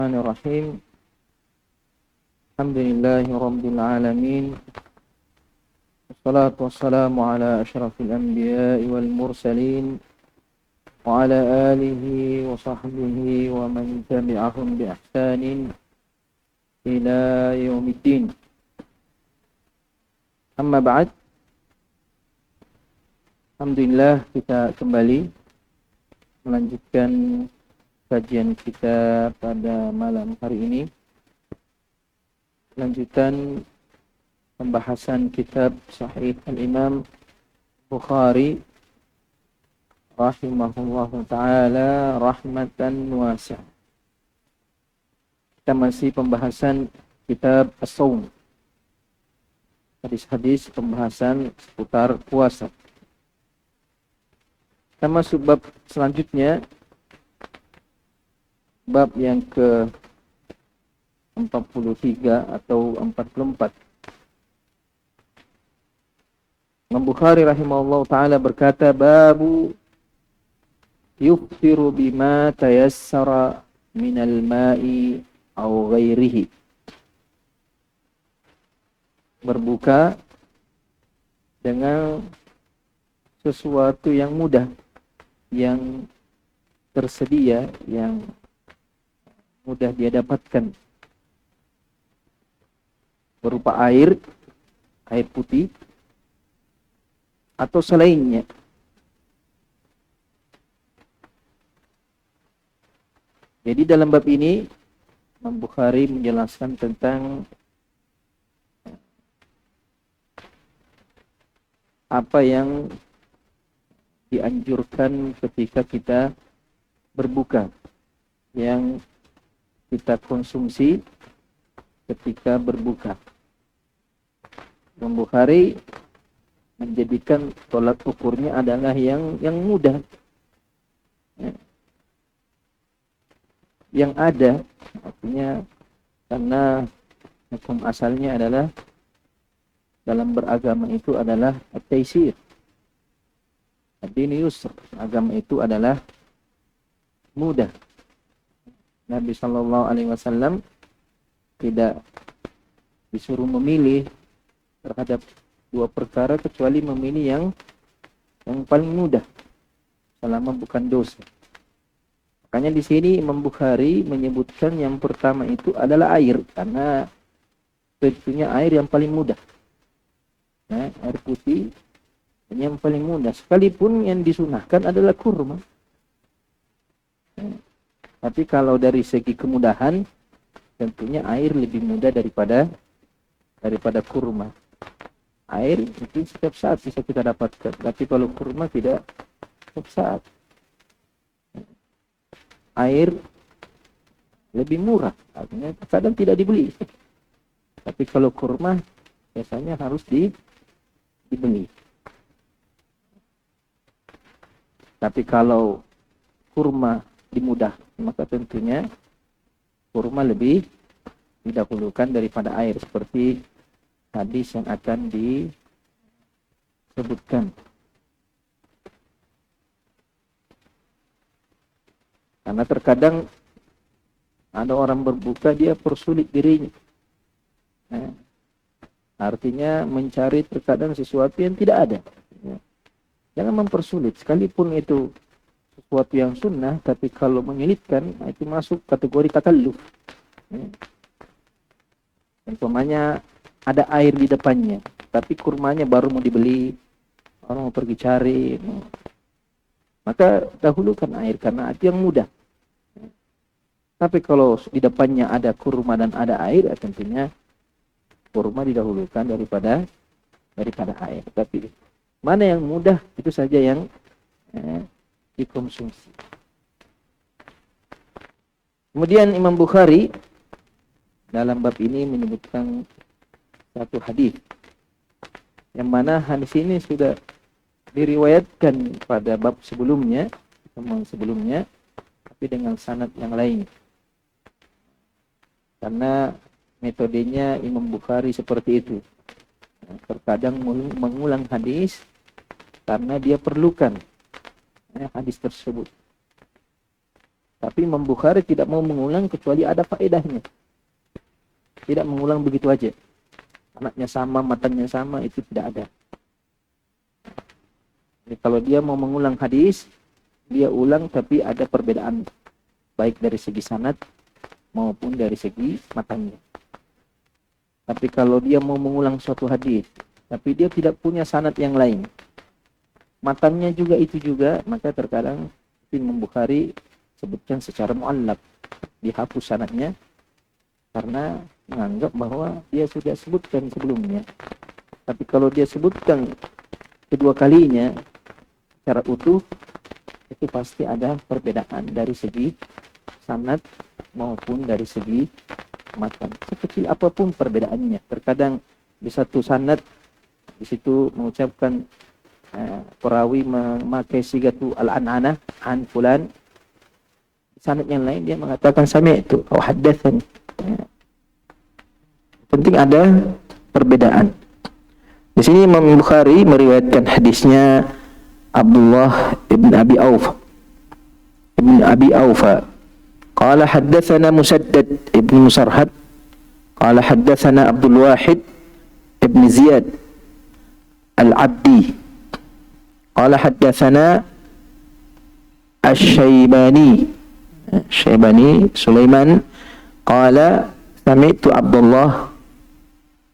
Bismillahirrahmanirrahim. Alhamdulillahi rabbil alamin. Wassalatu wassalamu ala asyrafil anbiya'i wal mursalin wa ala alihi wa sahbihi wa man tabi'ahum bi ihsanin ila yaumiddin. Amma ba'd. Alhamdulillah kita kembali melanjutkan kajian kita pada malam hari ini. Lanjutan pembahasan kitab Sahih Al-Imam Bukhari rahimahullahu ta'ala rahmatan wasi'ah. Kita masih pembahasan kitab As-Sawm, hadis-hadis pembahasan seputar puasa. Kita masuk bab selanjutnya, bab yang ke 43 atau 44. Imam Bukhari rahimahullah ta'ala berkata, babu yuftiru bima tayassara minal ma'i au ghairihi. Berbuka dengan sesuatu yang mudah, yang tersedia, yang mudah dia dapatkan, berupa air putih atau selainnya. Jadi dalam bab ini Imam Bukhari menjelaskan tentang apa yang dianjurkan ketika kita berbuka, yang kita konsumsi ketika berbuka. Imam Bukhari menjadikan tolak ukurnya adalah yang mudah, yang ada. Artinya karena hukum asalnya adalah dalam beragama itu adalah at-taysir, ad-din yusr. Agama itu adalah mudah. Nabi sallallahu alaihi wasallam tidak disuruh memilih terhadap dua perkara kecuali memilih yang paling mudah selama bukan dosa. Makanya di sini Imam Bukhari menyebutkan yang pertama itu adalah air, karena tentunya air yang paling mudah. Ya, air putih yang paling mudah, sekalipun yang disunahkan adalah kurma. Ya. Tapi kalau dari segi kemudahan, tentunya air lebih mudah daripada kurma. Air mungkin setiap saat bisa kita dapatkan, tapi kalau kurma tidak setiap saat. Air lebih murah, artinya kadang tidak dibeli. Tapi kalau kurma biasanya harus dibeli. Tapi kalau kurma dimudah, maka tentunya kurma lebih didahulukan daripada air, seperti hadis yang akan disebutkan. Karena terkadang ada orang berbuka, dia persulit dirinya. Artinya mencari terkadang sesuatu yang tidak ada. Jangan mempersulit, sekalipun itu sesuatu yang sunnah, tapi kalau menyulitkan, itu masuk kategori takalluf. Umpamanya ada air di depannya, tapi kurmanya baru mau dibeli, orang mau pergi cari, maka dahulukan air karena itu yang mudah. Tapi kalau di depannya ada kurma dan ada air, tentunya kurma didahulukan daripada air. Tapi mana yang mudah, itu saja yang dikonsumsi. Kemudian Imam Bukhari dalam bab ini menyebutkan satu hadis, yang mana hadis ini sudah diriwayatkan pada bab sebelumnya, tapi dengan sanad yang lain. Karena metodenya Imam Bukhari seperti itu. Terkadang mengulang hadis karena dia perlukan hadis tersebut. Tapi Imam Bukhari tidak mau mengulang kecuali ada faedahnya. Tidak mengulang begitu aja. Sanadnya sama, matanya sama, itu tidak ada. Jadi kalau dia mau mengulang hadis, dia ulang tapi ada perbedaan. Baik dari segi sanad maupun dari segi matanya. Tapi kalau dia mau mengulang suatu hadis, tapi dia tidak punya sanad yang lain, matanya juga itu juga, maka terkadang Imam Bukhari sebutkan secara mu'allaq, dihapus sanadnya karena menganggap bahwa dia sudah sebutkan sebelumnya. Tapi kalau dia sebutkan kedua kalinya secara utuh, itu pasti ada perbedaan dari segi sanad maupun dari segi matan. Sekecil apapun perbedaannya. Terkadang di satu sanad di situ mengucapkan perawi memakai sigatu al-an'anah an fulan, sanad yang lain dia mengatakan sami'tu atau haddatsani. Penting ada perbedaan. Di sini Imam Bukhari meriwayatkan hadisnya Abdullah ibn Abi Aufa qala haddatsana Musaddad ibn Musarhad qala haddatsana Abdul Wahid ibn Ziyad al-Abdi qala haddatsana Asy-Syaibani Sulaiman qala sami'tu Abdullah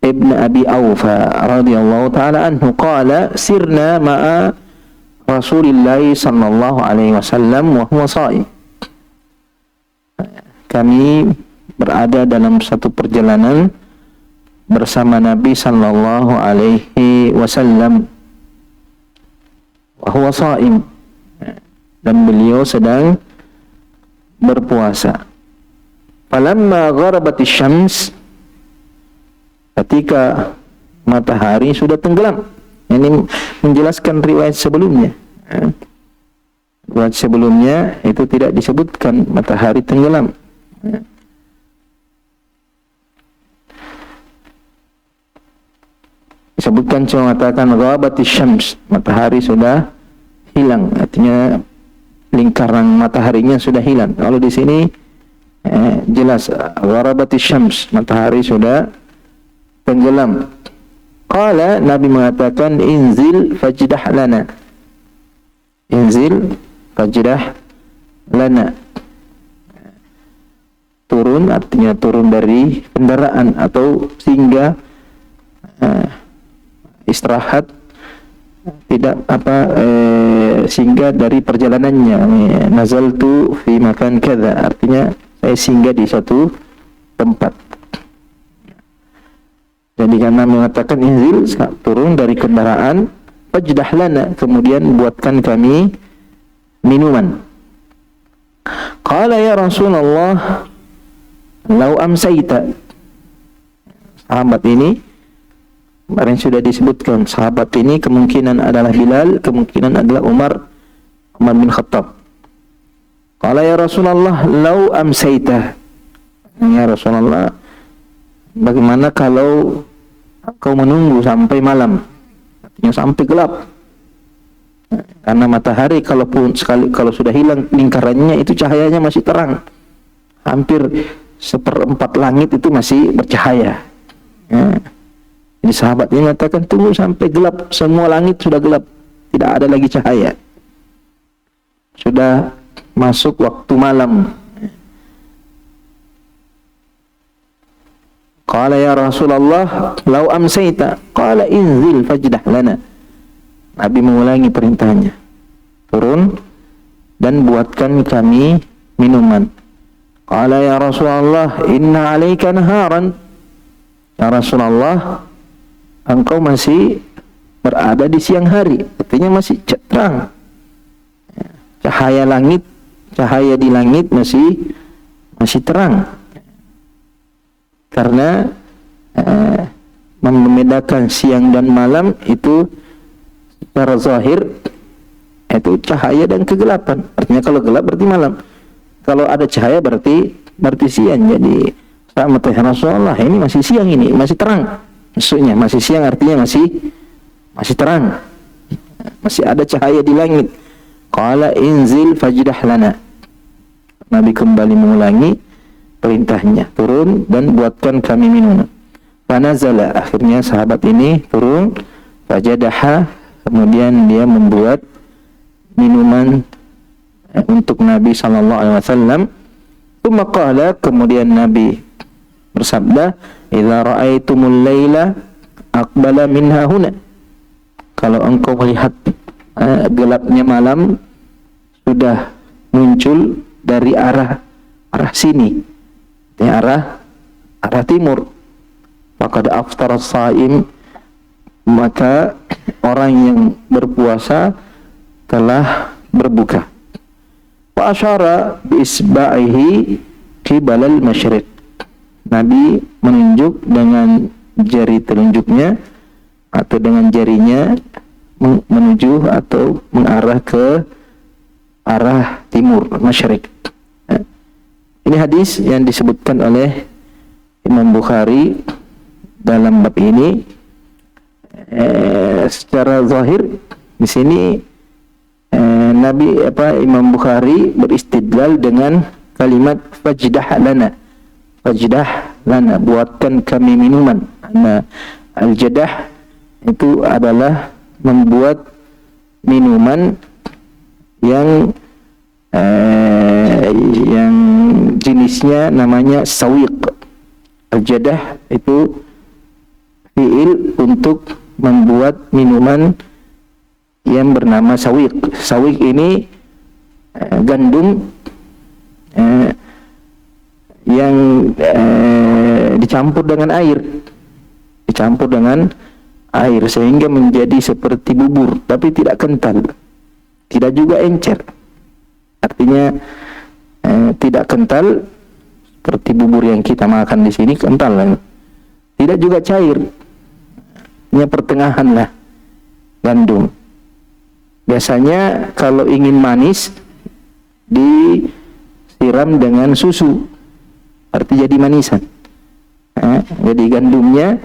ibn Abi Aufa radhiyallahu ta'ala anhu qala sirna ma'a Rasulillah sallallahu alaihi wasallam wa huwa sha'im. Kami berada dalam satu perjalanan bersama Nabi sallallahu alaihi wasallam wa huwa sha'im, dan beliau sedang berpuasa. Falamma gharabatis syams, ketika matahari sudah tenggelam. Ini menjelaskan riwayat sebelumnya. Riwayat sebelumnya itu tidak disebutkan matahari tenggelam. Disebutkan cuma mengatakan gharabatis syams, matahari sudah hilang, artinya lingkaran mataharinya sudah hilang. Kalau di sini jelas gharabatis syams, matahari sudah tenggelam. Qala, Nabi mengatakan inzil fajdah lana. Inzil fajdah lana. Turun artinya turun dari kendaraan atau singgah, istirahat, tidak singgah dari perjalanannya. Nazaltu fi makan kadza, artinya saya singgah di satu tempat. Jadi karena mengatakan inzil, turun dari kendaraan, fajdah lana, kemudian buatkan kami minuman. Qala ya Rasulullah law amsayta. Sahabat ini kemarin sudah disebutkan, sahabat ini kemungkinan adalah Bilal, kemungkinan adalah Umar bin Khattab. Qala ya Rasulullah law amsayta. Ya Rasulullah, bagaimana kalau kau menunggu sampai malam, artinya sampai gelap? Karena matahari kalau sudah hilang lingkarannya, itu cahayanya masih terang, hampir seperempat langit itu masih bercahaya. Jadi sahabat ini mengatakan tunggu sampai gelap, semua langit sudah gelap, tidak ada lagi cahaya, sudah masuk waktu malam. Qala ya Rasulullah law amsayta. Qala inzil fajdah lana. Nabi mengulangi perintahnya, turun dan buatkan kami minuman. Qala ya Rasulullah inna alaika naharan. Ya Rasulullah, engkau masih berada di siang hari, artinya masih terang. Cahaya langit, cahaya di langit masih terang. Karena membedakan siang dan malam itu secara zahir itu cahaya dan kegelapan. Artinya kalau gelap berarti malam, kalau ada cahaya berarti siang. Jadi sama Rasulullah, ini masih siang, ini masih terang. Maksudnya masih siang artinya masih terang, masih ada cahaya di langit. Qala inzil fajdah lana. Nabi kembali mengulangi perintahnya, turun dan buatkan kami minuman. Fanazala, akhirnya sahabat ini turun, fajadaha, kemudian dia membuat minuman untuk Nabi sallallahu alaihi wasallam. Qala, kemudian Nabi bersabda, "Idza ra'aitumul laila aqbala minha huna." Kalau engkau melihat gelapnya malam sudah muncul dari arah sini, arah timur, faqad aftara as-shaim, maka orang yang berpuasa telah berbuka. Wa asyara bi isba'ihi qibalal masyriq. Nabi menunjuk dengan jari telunjuknya atau dengan jarinya menuju atau mengarah ke arah timur, masyriq. Ini hadis yang disebutkan oleh Imam Bukhari dalam bab ini. Secara zahir di sini Imam Bukhari beristidlal dengan kalimat fajdah lana, buatkan kami minuman. Al-jadah itu adalah membuat minuman yang jenisnya namanya sawiq. Al-jadah itu fi'il untuk membuat minuman yang bernama sawiq. Sawiq ini gandum yang dicampur dengan air sehingga menjadi seperti bubur, tapi tidak kental, tidak juga encer. Artinya tidak kental seperti bubur yang kita makan di sini, kental, tidak juga cair, hanya pertengahan lah gandum. Biasanya kalau ingin manis disiram dengan susu, arti jadi manisan. Jadi gandumnya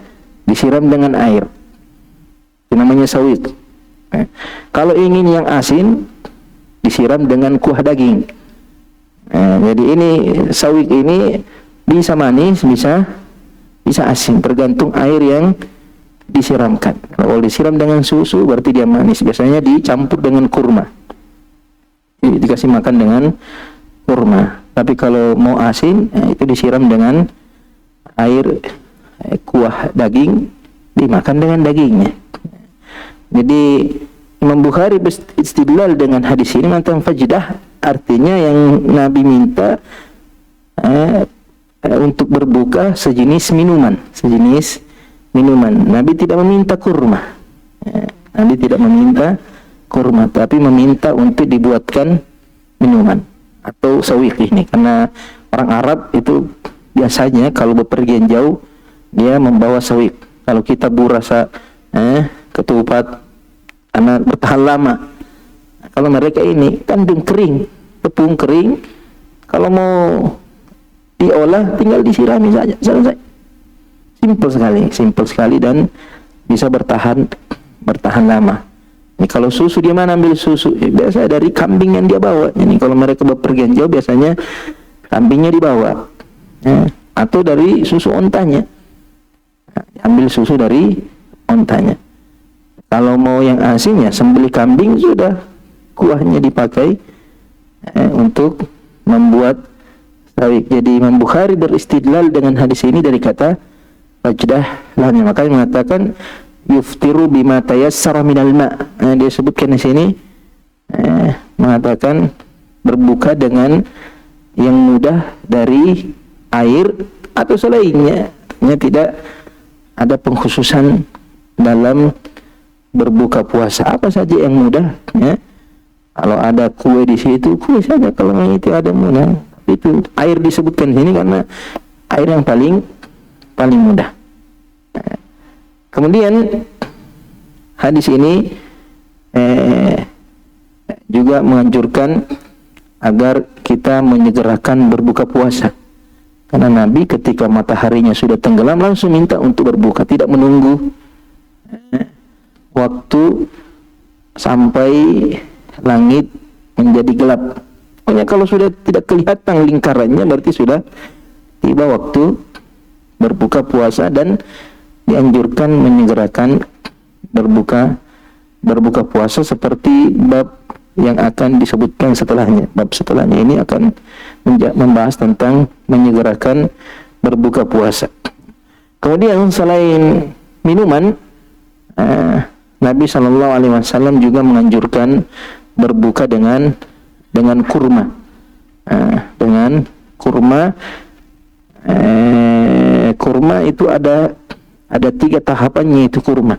disiram dengan air, itu namanya sawiq. Kalau ingin yang asin disiram dengan kuah daging. Jadi ini sawiq ini bisa manis, bisa asin, tergantung air yang disiramkan. Kalau disiram dengan susu berarti dia manis. Biasanya dicampur dengan kurma, dikasih makan dengan kurma. Tapi kalau mau asin, itu disiram dengan air kuah daging, dimakan dengan dagingnya. Jadi Imam Bukhari beristidlal dengan hadis ini tentang fajdah, artinya yang Nabi minta untuk berbuka sejenis minuman. Nabi tidak meminta kurma. Nabi tidak meminta kurma, tapi meminta untuk dibuatkan minuman atau sawiq ini. Karena orang Arab itu biasanya kalau bepergian jauh dia membawa sawiq. Kalau kita burasa ketupat karena bertahan lama. Kalau mereka ini gandum kering, tepung kering, kalau mau diolah tinggal disirami saja, selesai. Simple sekali dan bisa bertahan lama. Ini kalau susu dia mana ambil susu? Biasa dari kambing yang dia bawa. Ini kalau mereka bepergian jauh biasanya kambingnya dibawa, atau dari susu ontanya. Ambil susu dari ontanya. Kalau mau yang asin ya sembelih kambing, sudah kuahnya dipakai untuk membuat sawiq. Jadi Imam Bukhari beristidlal dengan hadis ini dari kata fajdah lana, makanya mengatakan yuftiru bima tayassara minal ma'. Dia sebutkan di sini mengatakan berbuka dengan yang mudah dari air atau selainnya. Tidak ada pengkhususan dalam berbuka puasa, apa saja yang mudah, Kalau ada kue di situ, kue saja. Kalau yang itu ada mudah, itu air disebutkan di sini karena air yang paling mudah. Kemudian hadis ini juga menganjurkan agar kita menyegerakan berbuka puasa. Karena Nabi ketika mataharinya sudah tenggelam langsung minta untuk berbuka, tidak menunggu waktu sampai langit menjadi gelap. Pokoknya kalau sudah tidak kelihatan lingkarannya berarti sudah tiba waktu berbuka puasa, dan dianjurkan menyegerakan berbuka puasa seperti bab yang akan disebutkan setelahnya. Bab setelahnya ini akan membahas tentang menyegerakan berbuka puasa. Kemudian selain minuman, Nabi SAW juga menganjurkan berbuka dengan kurma. Dengan kurma, kurma itu ada 3 tahapannya itu kurma.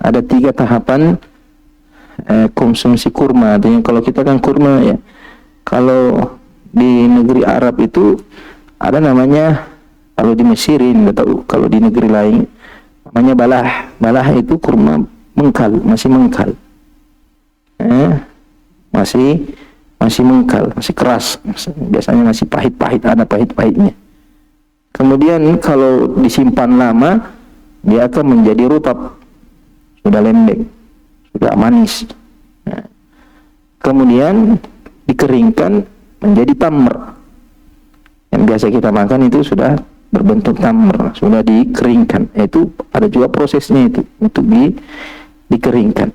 Ada 3 tahapan konsumsi kurma. Artinya kalau kita kan kurma ya, kalau di negeri Arab itu ada namanya, kalau di Mesir ini nggak tahu, kalau di negeri lain namanya balah. Balah itu kurma mengkal, masih mengkal. Masih mengkal, masih keras. Biasanya masih pahit-pahit, ada pahit-pahitnya. Kemudian kalau disimpan lama, dia akan menjadi rutab, sudah lembek, sudah manis. Kemudian dikeringkan menjadi tamr. Yang biasa kita makan itu sudah berbentuk tamr, sudah dikeringkan. Itu ada juga prosesnya itu untuk dikeringkan.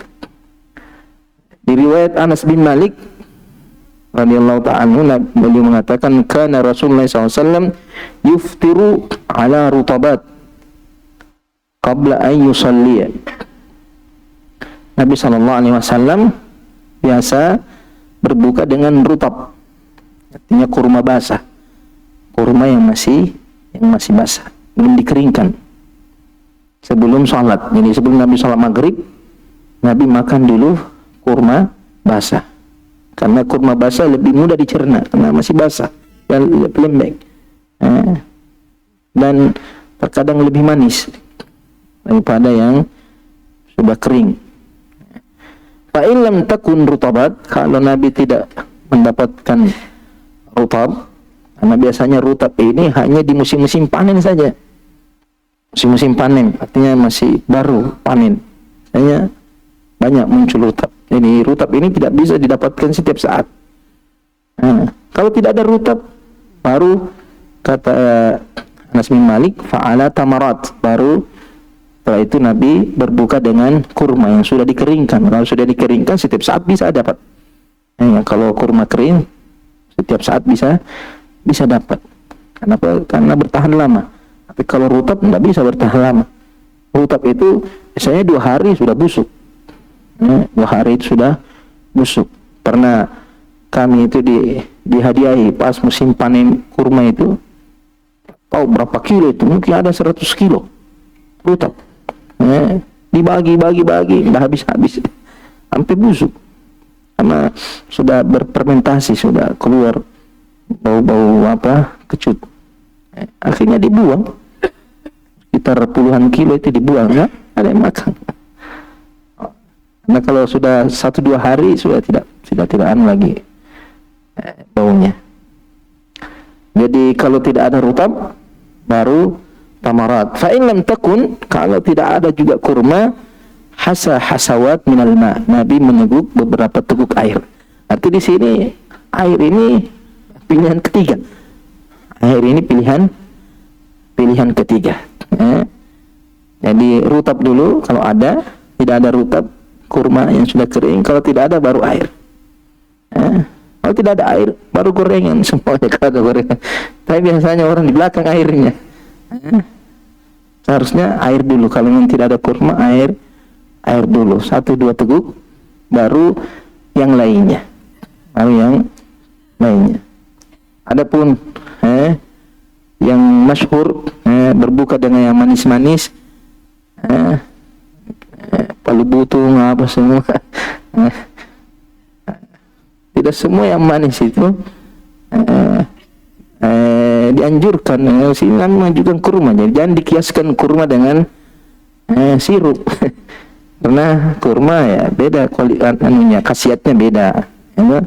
Di riwayat Anas bin Malik radhiyallahu ta'ala, beliau mengatakan, kana Rasulullah SAW yuftiru ala rutabat qabla an yusalliya. Nabi SAW biasa berbuka dengan rutab, artinya kurma basah, kurma yang masih basah, belum dikeringkan, sebelum sholat. Jadi sebelum Nabi sholat maghrib, Nabi makan dulu kurma basah, karena kurma basah lebih mudah dicerna karena masih basah dan lembek, dan terkadang lebih manis daripada yang sudah kering. Fa'in lam takun rutabat, kalau Nabi tidak mendapatkan rutab, karena biasanya rutab ini hanya di musim-musim panen saja. Musim-musim panen, artinya masih baru panen, hanya banyak muncul rutab. Jadi rutab ini tidak bisa didapatkan setiap saat. Kalau tidak ada rutab, baru kata Anas bin Malik, fa'ala tamarat, baru setelah itu Nabi berbuka dengan kurma yang sudah dikeringkan. Kalau sudah dikeringkan setiap saat bisa dapat. Kalau kurma kering setiap saat bisa dapat. Kenapa? Karena bertahan lama. Tapi kalau rutab tidak bisa bertahan lama. Rutab itu biasanya 2 hari sudah busuk. 2 hari itu sudah busuk. Pernah kami itu dihadiahi pas musim panen kurma itu, tahu berapa kilo itu? Mungkin ada 100 kilo rutab. Dibagi, nggak habis sampai busuk, karena sudah berfermentasi, sudah keluar bau kecut. Akhirnya dibuang, sekitar puluhan kilo itu dibuang, ya ada yang makan. Nah kalau sudah 1-2 hari sudah tidak lagi baunya. Jadi kalau tidak ada rutab, baru tamarat. Fa'in lam takun, kalau tidak ada juga kurma, hasawat minal ma, Nabi meneguk beberapa teguk air. Arti di sini air ini pilihan ketiga. Air ini pilihan ketiga. Jadi rutab dulu kalau ada, tidak ada rutab, kurma yang sudah kering. Kalau tidak ada baru air. Kalau tidak ada air baru gorengan semuanya. Kalau ada gorengan, tapi biasanya orang di belakang airnya. Seharusnya air dulu. Kalau memang tidak ada kurma, air dulu 1-2 teguk, baru yang lainnya. Adapun yang masyhur berbuka dengan yang manis-manis, palu butung apa semua. Tidak semua yang manis itu dianjurkan. Sini mengajukan kurma, jadi jangan dikiaskan kurma dengan sirup. Karena kurma ya beda kualitas, khasiatnya beda ya.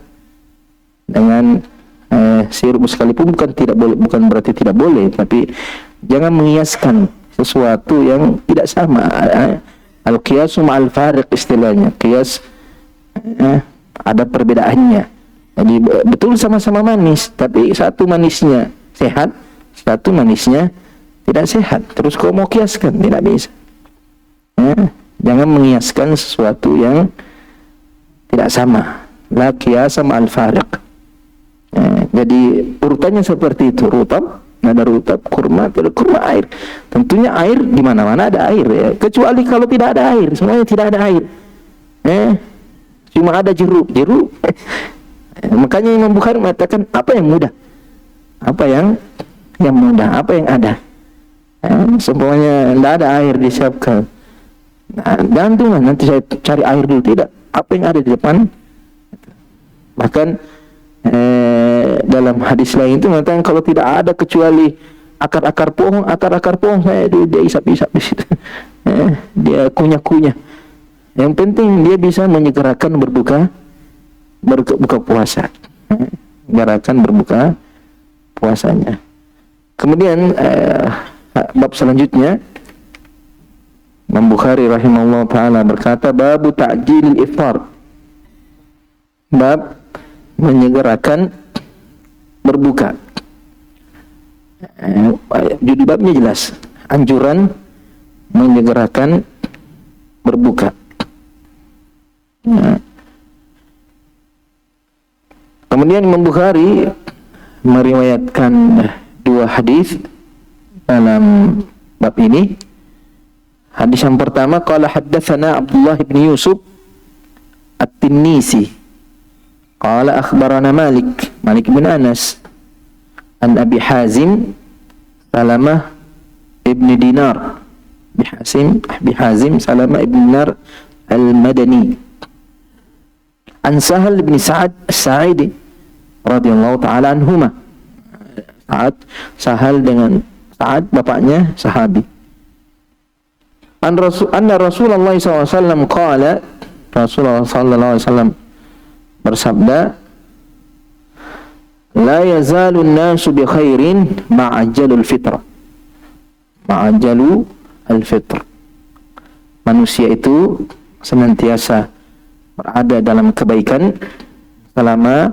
Dengan sirup sekalipun bukan berarti tidak boleh, tapi jangan mengiaskan sesuatu yang tidak sama. Al-qiyasu ma'al fariq istilahnya. Qiyas ada perbedaannya. Jadi betul sama-sama manis, tapi satu manisnya sehat, satu manisnya tidak sehat. Terus kau mau kiaskan, tidak bisa. Jangan mengiaskan sesuatu yang tidak sama. La qiyasa ma'al fariq. Jadi urutannya seperti itu. Rutab, ada rutab, kurma, tidak kurma, air. Tentunya air di mana-mana ada air ya. Kecuali kalau tidak ada air, semuanya tidak ada air. Cuma ada jeruk. Makanya Imam Bukhari mengatakan apa yang mudah, apa yang mudah, apa yang ada. Semuanya tidak ada air disiapkan. Gantungan nanti saya cari air dulu, tidak. Apa yang ada di depan. Bahkan dalam hadis lain itu mengatakan kalau tidak ada kecuali akar-akar pohon saya dia isap-isap di situ. Dia kunyah-kunyah. Yang penting dia bisa menyegerakan berbuka puasa. Menyegerakan berbuka puasanya. Kemudian bab selanjutnya Imam Bukhari rahimahullah ta'ala berkata babu ta'jil iftar, bab menyegerakan berbuka. Judul babnya jelas, anjuran menyegerakan berbuka. Kemudian Imam Bukhari meriwayatkan dua hadis dalam bab ini. Hadis yang pertama, qala haddatsana Abdullah bin Yusuf At-Tinnisi qala akhbarana Malik bin Anas an Abi Hazim Salamah ibn Dinar, Abi Hazim Salamah ibn Dinar al-Madani, an Sahal bin Sa'ad as-Sa'idi radhiyallahu ta'ala anhuma. Sahal dengan Sa'ad bapaknya sahabi. Anna Rasulullah SAW qala, Rasulullah SAW bersabda, la yazalu an-nasu bi khairin ma'ajjalul fitra. Ma'ajjalu al-fitr. Manusia itu senantiasa berada dalam kebaikan selama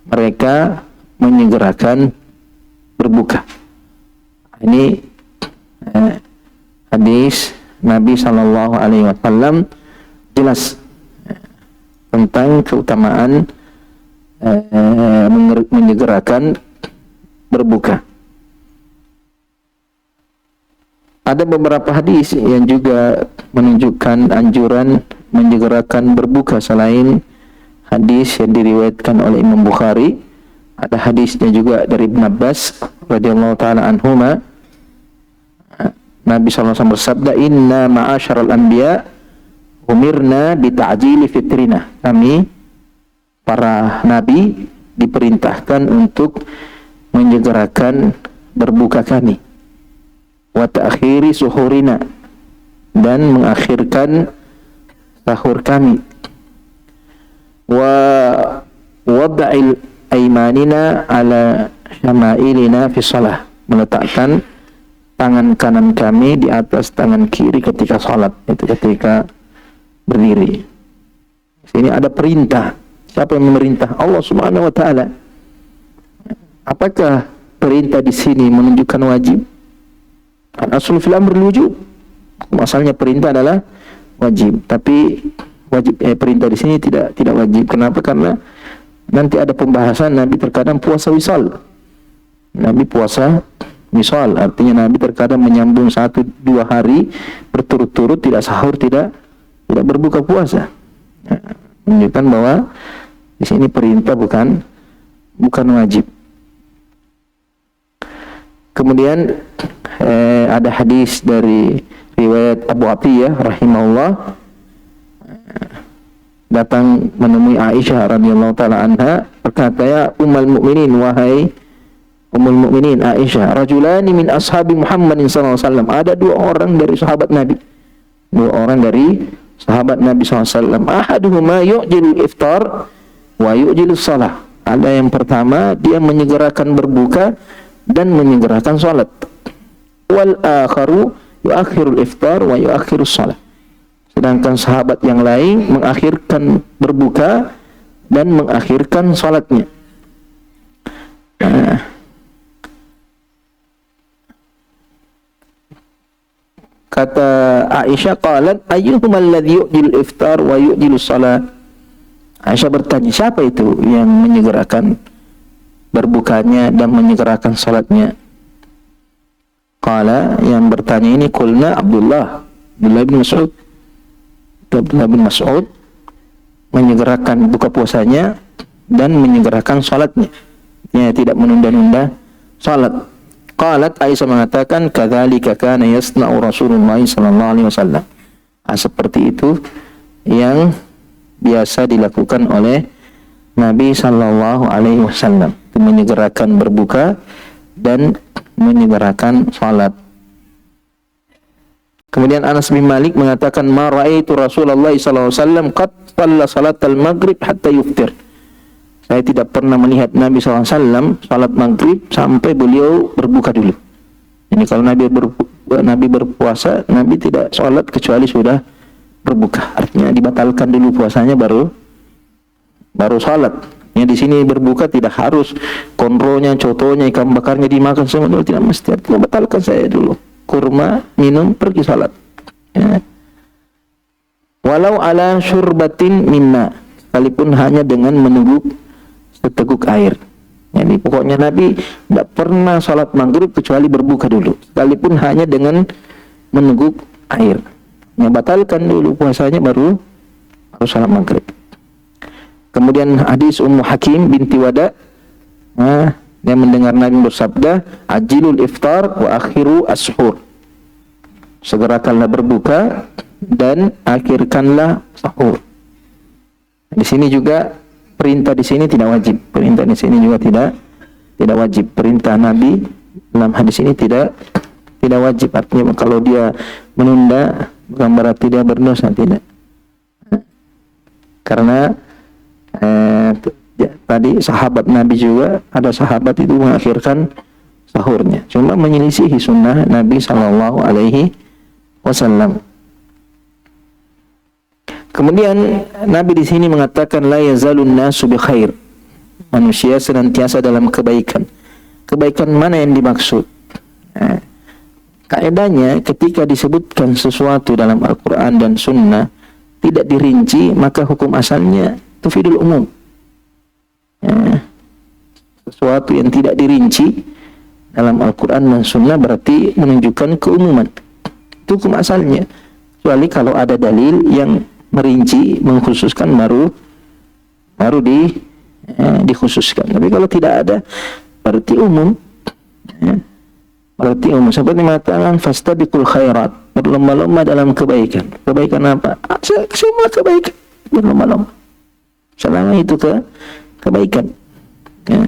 mereka menyegerakan berbuka. Ini hadis Nabi sallallahu alaihi wasallam jelas tentang keutamaan menyegerakan berbuka. Ada beberapa hadis yang juga menunjukkan anjuran menyegerakan berbuka selain hadis yang diriwayatkan oleh Imam Bukhari. Ada hadisnya juga dari Ibn Abbas radhiyallahu taala anhuma. Nabi SAW bersabda, inna ma'asyaral anbiya umirna bita'jili fitrina. Kami para nabi diperintahkan untuk menyegerakan berbuka kami. Wa ta'khiri suhurina, dan mengakhirkan sahur kami. Wa wada'il aimanina ala syama'ilina fi shalah, meletakkan tangan kanan kami di atas tangan kiri ketika sholat, itu ketika berdiri. Sini ada perintah. Siapa yang memerintah? Allah Subhanahu wa taala. Apakah perintah di sini menunjukkan wajib? Al-aslu fil amri wujub. Asalnya perintah adalah wajib, tapi wajib perintah di sini tidak wajib. Kenapa? Karena nanti ada pembahasan Nabi terkadang puasa wisal. Nabi puasa wisal, artinya Nabi terkadang menyambung 1-2 hari berturut-turut tidak sahur, tidak berbuka puasa. Menunjukkan bahwa di sini perintah bukan wajib. Kemudian ada hadis dari riwayat Abu Atiyah rahimahullah, datang menemui Aisyah radhiyallahu taala anha, berkata, ya ummul mukminin, wahai ummul mukminin Aisyah, rajulani min ashabi Muhammadin sallallahu alaihi wasallam, ada 2 orang dari sahabat Nabi. 2 orang dari sahabat Nabi SAW. Ahaduhuma yu'jilu iftar wa yu'jilu shalah. Ada yang pertama, dia menyegerakan berbuka dan menyegerakan salat. Wal akharu yu'akhirul iftar wa yu'akhirus shalah. Sedangkan sahabat yang lain mengakhirkan berbuka dan mengakhirkan salatnya. Kata Aisyah, qalat ayyuhuma alladhi yu'jil iftar wa yu'jilu salat. Aisyah bertanya, siapa itu yang menyegerakan berbukanya dan menyegerakan salatnya? Qala, yang bertanya ini qulna Abdullah bin Mas'ud. Abdullah bin Mas'ud menyegerakan buka puasanya dan menyegerakan salatnya. Ya, tidak menunda-nunda salat. Qalat, Aisyah mengatakan, kadzalika kana yasna'u Rasulullah sallallahu alaihi wasallam. Seperti itu yang biasa dilakukan oleh Nabi sallallahu alaihi wasallam, menyegerakan berbuka dan menyegerakan salat. Kemudian Anas bin Malik mengatakan, ma ra'aitu Rasulullah sallallahu alaihi wasallam qad shalla salatal maghrib hatta yuftir. Saya tidak pernah melihat Nabi SAW salat maghrib sampai beliau berbuka dulu. Jadi kalau Nabi berpuasa, Nabi tidak salat kecuali sudah berbuka. Artinya dibatalkan dulu puasanya baru salat. Ya, di sini berbuka tidak harus konronya, cotonya, ikan bakarnya dimakan semua dulu, tidak mesti. Artinya batalkan saya dulu. Kurma, minum, pergi salat. Ya. Walau ala syurbatin minna, sekalipun hanya dengan meneguk seteguk air. Jadi pokoknya Nabi tidak pernah salat maghrib kecuali berbuka dulu, sekalipun hanya dengan meneguk air. Yang batalkan dulu puasanya baru salat maghrib. Kemudian hadis Ummu Hakim binti Wada, dia mendengar Nabi bersabda, ajilul iftar wa akhiru ashur. Segerakanlah berbuka dan akhirkanlah sahur. Di sini juga perintah di sini tidak wajib. Perintah di sini juga tidak wajib. Perintah Nabi dalam hadis ini tidak wajib. Artinya kalau dia menunda bukan berarti dia berdosa, tidak. Karena tadi sahabat Nabi juga, ada sahabat itu mengakhirkan sahurnya, cuma menyelisihi sunnah Nabi sallallahu alaihi wasallam. Kemudian Nabi di sini mengatakan la yazalun nasu bi khair. Manusia senantiasa dalam kebaikan. Kebaikan mana yang dimaksud? Kaedahnya ketika disebutkan sesuatu dalam Al-Qur'an dan Sunnah tidak dirinci, maka hukum asalnya tufidul umum. Sesuatu yang tidak dirinci dalam Al-Qur'an dan Sunnah berarti menunjukkan keumuman. Itu hukum asalnya. Kecuali kalau ada dalil yang merinci, mengkhususkan baru dikhususkan. Tapi kalau tidak ada berarti umum. Berarti umum. Seperti mengatakan fastabiqul khairat, berlomba-lomba dalam kebaikan. Kebaikan apa? Semua kebaikan, berlomba-lomba. Selama itu kebaikan. Ya.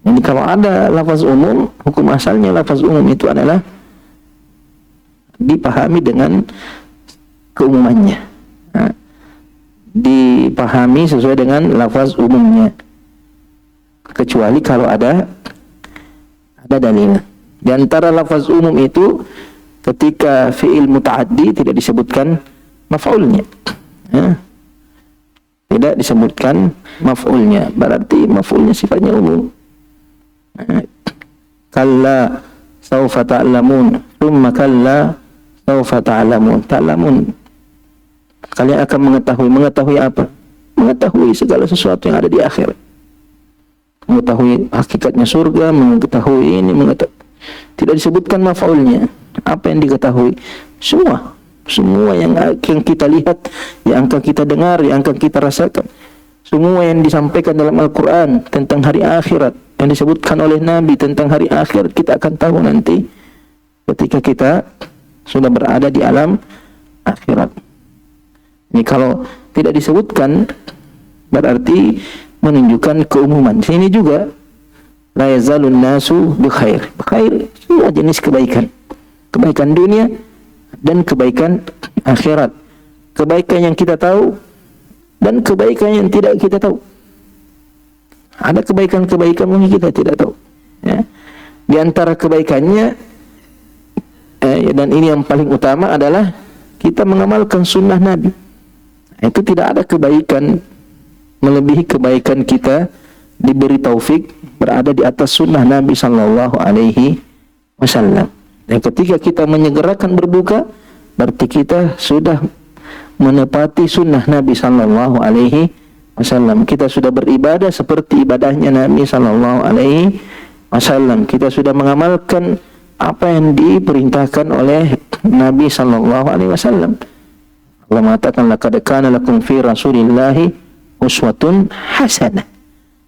Jadi kalau ada lafaz umum, hukum asalnya lafaz umum itu adalah dipahami dengan keumumannya. Dipahami sesuai dengan lafaz umumnya, kecuali kalau ada dalil. Di antara lafaz umum itu ketika fi'il muta'addi tidak disebutkan maf'ulnya, tidak disebutkan maf'ulnya, berarti maf'ulnya sifatnya umum. Kalla sawfa ta'lamun, thumma kalla sawfa ta'lamun. Ta'lamun, kalian akan mengetahui apa? Mengetahui segala sesuatu yang ada di akhirat. Mengetahui hakikatnya surga, mengetahui ini, tidak disebutkan maf'ulnya. Apa yang diketahui? Semua yang kita lihat, yang akan kita dengar, yang akan kita rasakan. Semua yang disampaikan dalam Al-Quran tentang hari akhirat, yang disebutkan oleh Nabi tentang hari akhirat, kita akan tahu nanti ketika kita sudah berada di alam akhirat. Ini kalau tidak disebutkan berarti menunjukkan keumuman. Sini juga la yazalun nasu bi khair. Khair semua jenis kebaikan. Kebaikan dunia dan kebaikan akhirat. Kebaikan yang kita tahu dan kebaikan yang tidak kita tahu. Ada kebaikan-kebaikan yang kita tidak tahu. Ya. Di antara kebaikannya dan ini yang paling utama adalah kita mengamalkan sunnah Nabi. Itu tidak ada kebaikan melebihi kebaikan kita diberi taufik berada di atas sunnah Nabi sallallahu alaihi wasallam. Dan ketika kita menyegerakan berbuka, berarti kita sudah menepati sunnah Nabi sallallahu alaihi wasallam. Kita sudah beribadah seperti ibadahnya Nabi sallallahu alaihi wasallam. Kita sudah mengamalkan apa yang diperintahkan oleh Nabi sallallahu alaihi wasallam. Allah mengatakan laqad kana lakum fi Rasulillahi uswatun hasanah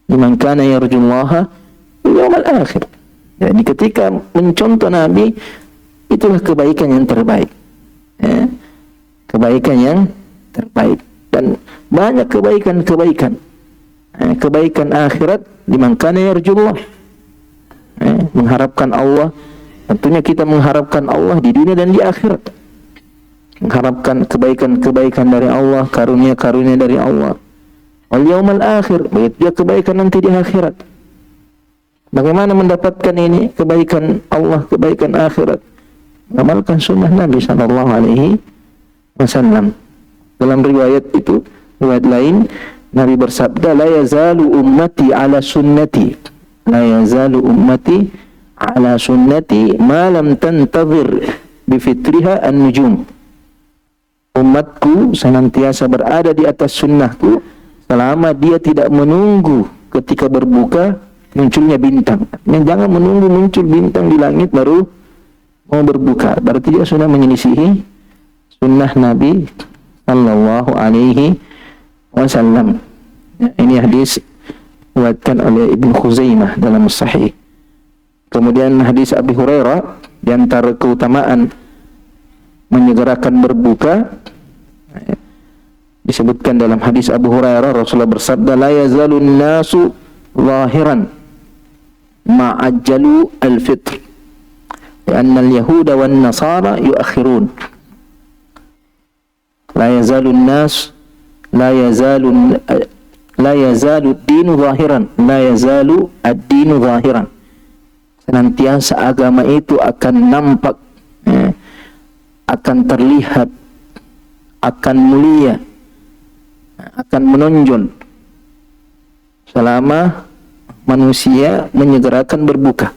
liman kana yarjullaha wal yawmal akhir. Jadi ketika mencontoh Nabi, itulah kebaikan yang terbaik. Ya. Kebaikan yang terbaik. Dan banyak kebaikan-kebaikan. Kebaikan akhirat liman kana yarjullah. Mengharapkan Allah. Tentunya kita mengharapkan Allah di dunia dan di akhirat. Mengharapkan kebaikan-kebaikan dari Allah, karunia-karunia dari Allah. Wal yaumal akhir, begitu juga kebaikan nanti di akhirat. Bagaimana mendapatkan ini? Kebaikan Allah, kebaikan akhirat. Mengamalkan sunnah Nabi sallallahu alaihi wasallam. Dalam riwayat itu, riwayat lain, Nabi bersabda, la yazalu ummati ala sunnati. La yazalu ummati ala sunnati ma lam tantazir bifitriha an-nujum. Umatku senantiasa berada di atas sunnahku selama dia tidak menunggu ketika berbuka munculnya bintang. Jangan menunggu muncul bintang di langit baru mau berbuka. Berarti dia sudah menyelisihi sunnah Nabi sallallahu alaihi wasallam. Ini hadis diriwayatkan oleh Ibnu Khuzaimah dalam Sahih. Kemudian hadis Abi Hurairah, di antara keutamaan menyegerakan berbuka, disebutkan dalam hadis Abu Hurairah, Rasulullah bersabda, la yazalun nasu zahiran ma'ajjalu al-fitr lianna al-yahuda wan nasara yuakhirun. La yazalun nas la yazalu ad-dinu zahiran, la yazalu ad-dinu zahiran. Senantiasa agama itu akan nampak, akan terlihat, akan mulia, akan menonjol selama manusia menyegerakan berbuka.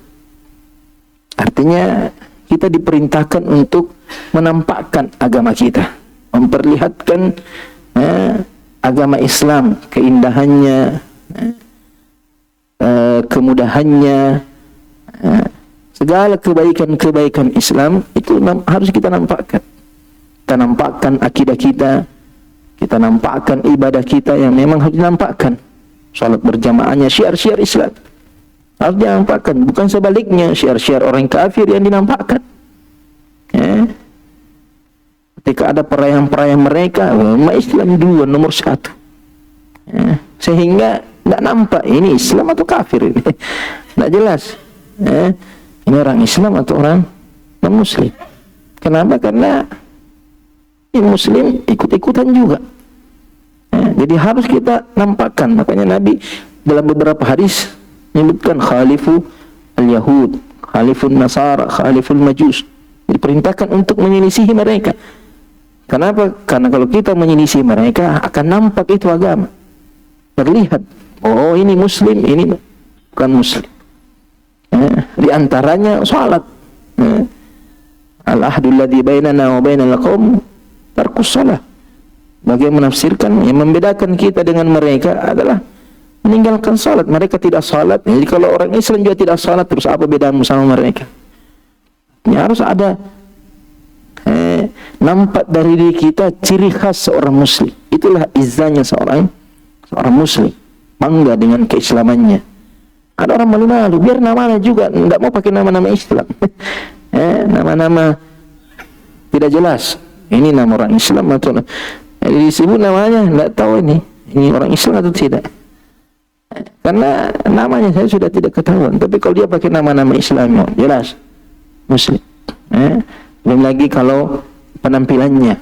Artinya kita diperintahkan untuk menampakkan agama kita, memperlihatkan agama Islam, keindahannya, kemudahannya, segala kebaikan-kebaikan Islam itu harus kita nampakkan. Kita nampakkan akidah kita, kita nampakkan ibadah kita yang memang harus dinampakkan. Salat berjamaahnya, syiar-syiar Islam harus dinampakkan, bukan sebaliknya syiar-syiar orang kafir yang dinampakkan. Ketika ada perayaan-perayaan mereka, Islam dua, nomor satu, sehingga tidak nampak ini Islam atau kafir, ini tidak jelas. Ini orang Islam atau orang non-Muslim. Kenapa? Karena ini Muslim ikut-ikutan juga. Jadi harus kita nampakkan. Makanya Nabi dalam beberapa hadis menyebutkan khalifu al-Yahud, khalifun Nasara, khaliful Majus. Diperintahkan untuk menyelisihi mereka. Kenapa? Karena kalau kita menyelisihi mereka akan nampak itu agama. Terlihat, oh ini Muslim, ini bukan Muslim. Di antaranya salat. Al-ahdul ladzi bainana wa bainal qaum tarkus shalah. Bagi menafsirkan, yang membedakan kita dengan mereka adalah meninggalkan salat. Mereka tidak salat. Jadi kalau orang Islam juga tidak salat, terus apa bedamu sama mereka? Ya, harus ada nampak dari diri kita ciri khas seorang Muslim. Itulah izzahnya seorang Muslim, bangga dengan keislamannya. Ada orang malu-malu, biar namanya juga tidak mau pakai nama-nama Islam. Nama-nama tidak jelas. Ini nama orang Islam atau disebut namanya tidak tahu ini orang Islam atau tidak. Karena namanya saya sudah tidak ketahuan. Tapi kalau dia pakai nama-nama Islam, jelas Muslim. Belum lagi kalau penampilannya,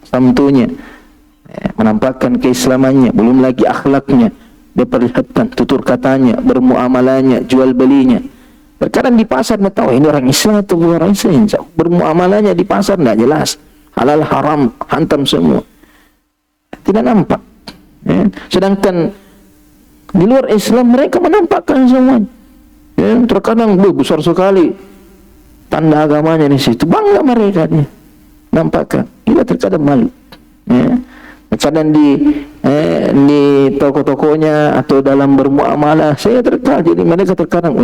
samtunya, menampakkan keislamannya, belum lagi akhlaknya, dia perlihatkan tutur katanya, bermuamalahnya, jual belinya. Terkadang di pasar tidak tahu ini orang Islam atau bukan orang Islam. Bermuamalahnya di pasar tidak jelas, halal haram hantam semua, tidak nampak. Sedangkan di luar Islam mereka menampakkan semua. Terkadang besar sekali tanda agamanya di situ, bangga mereka nih nampakkan. Kita terkadang malu. Terkadang di toko-tokonya atau dalam bermuamalah saya terkadang, jadi mereka terkadang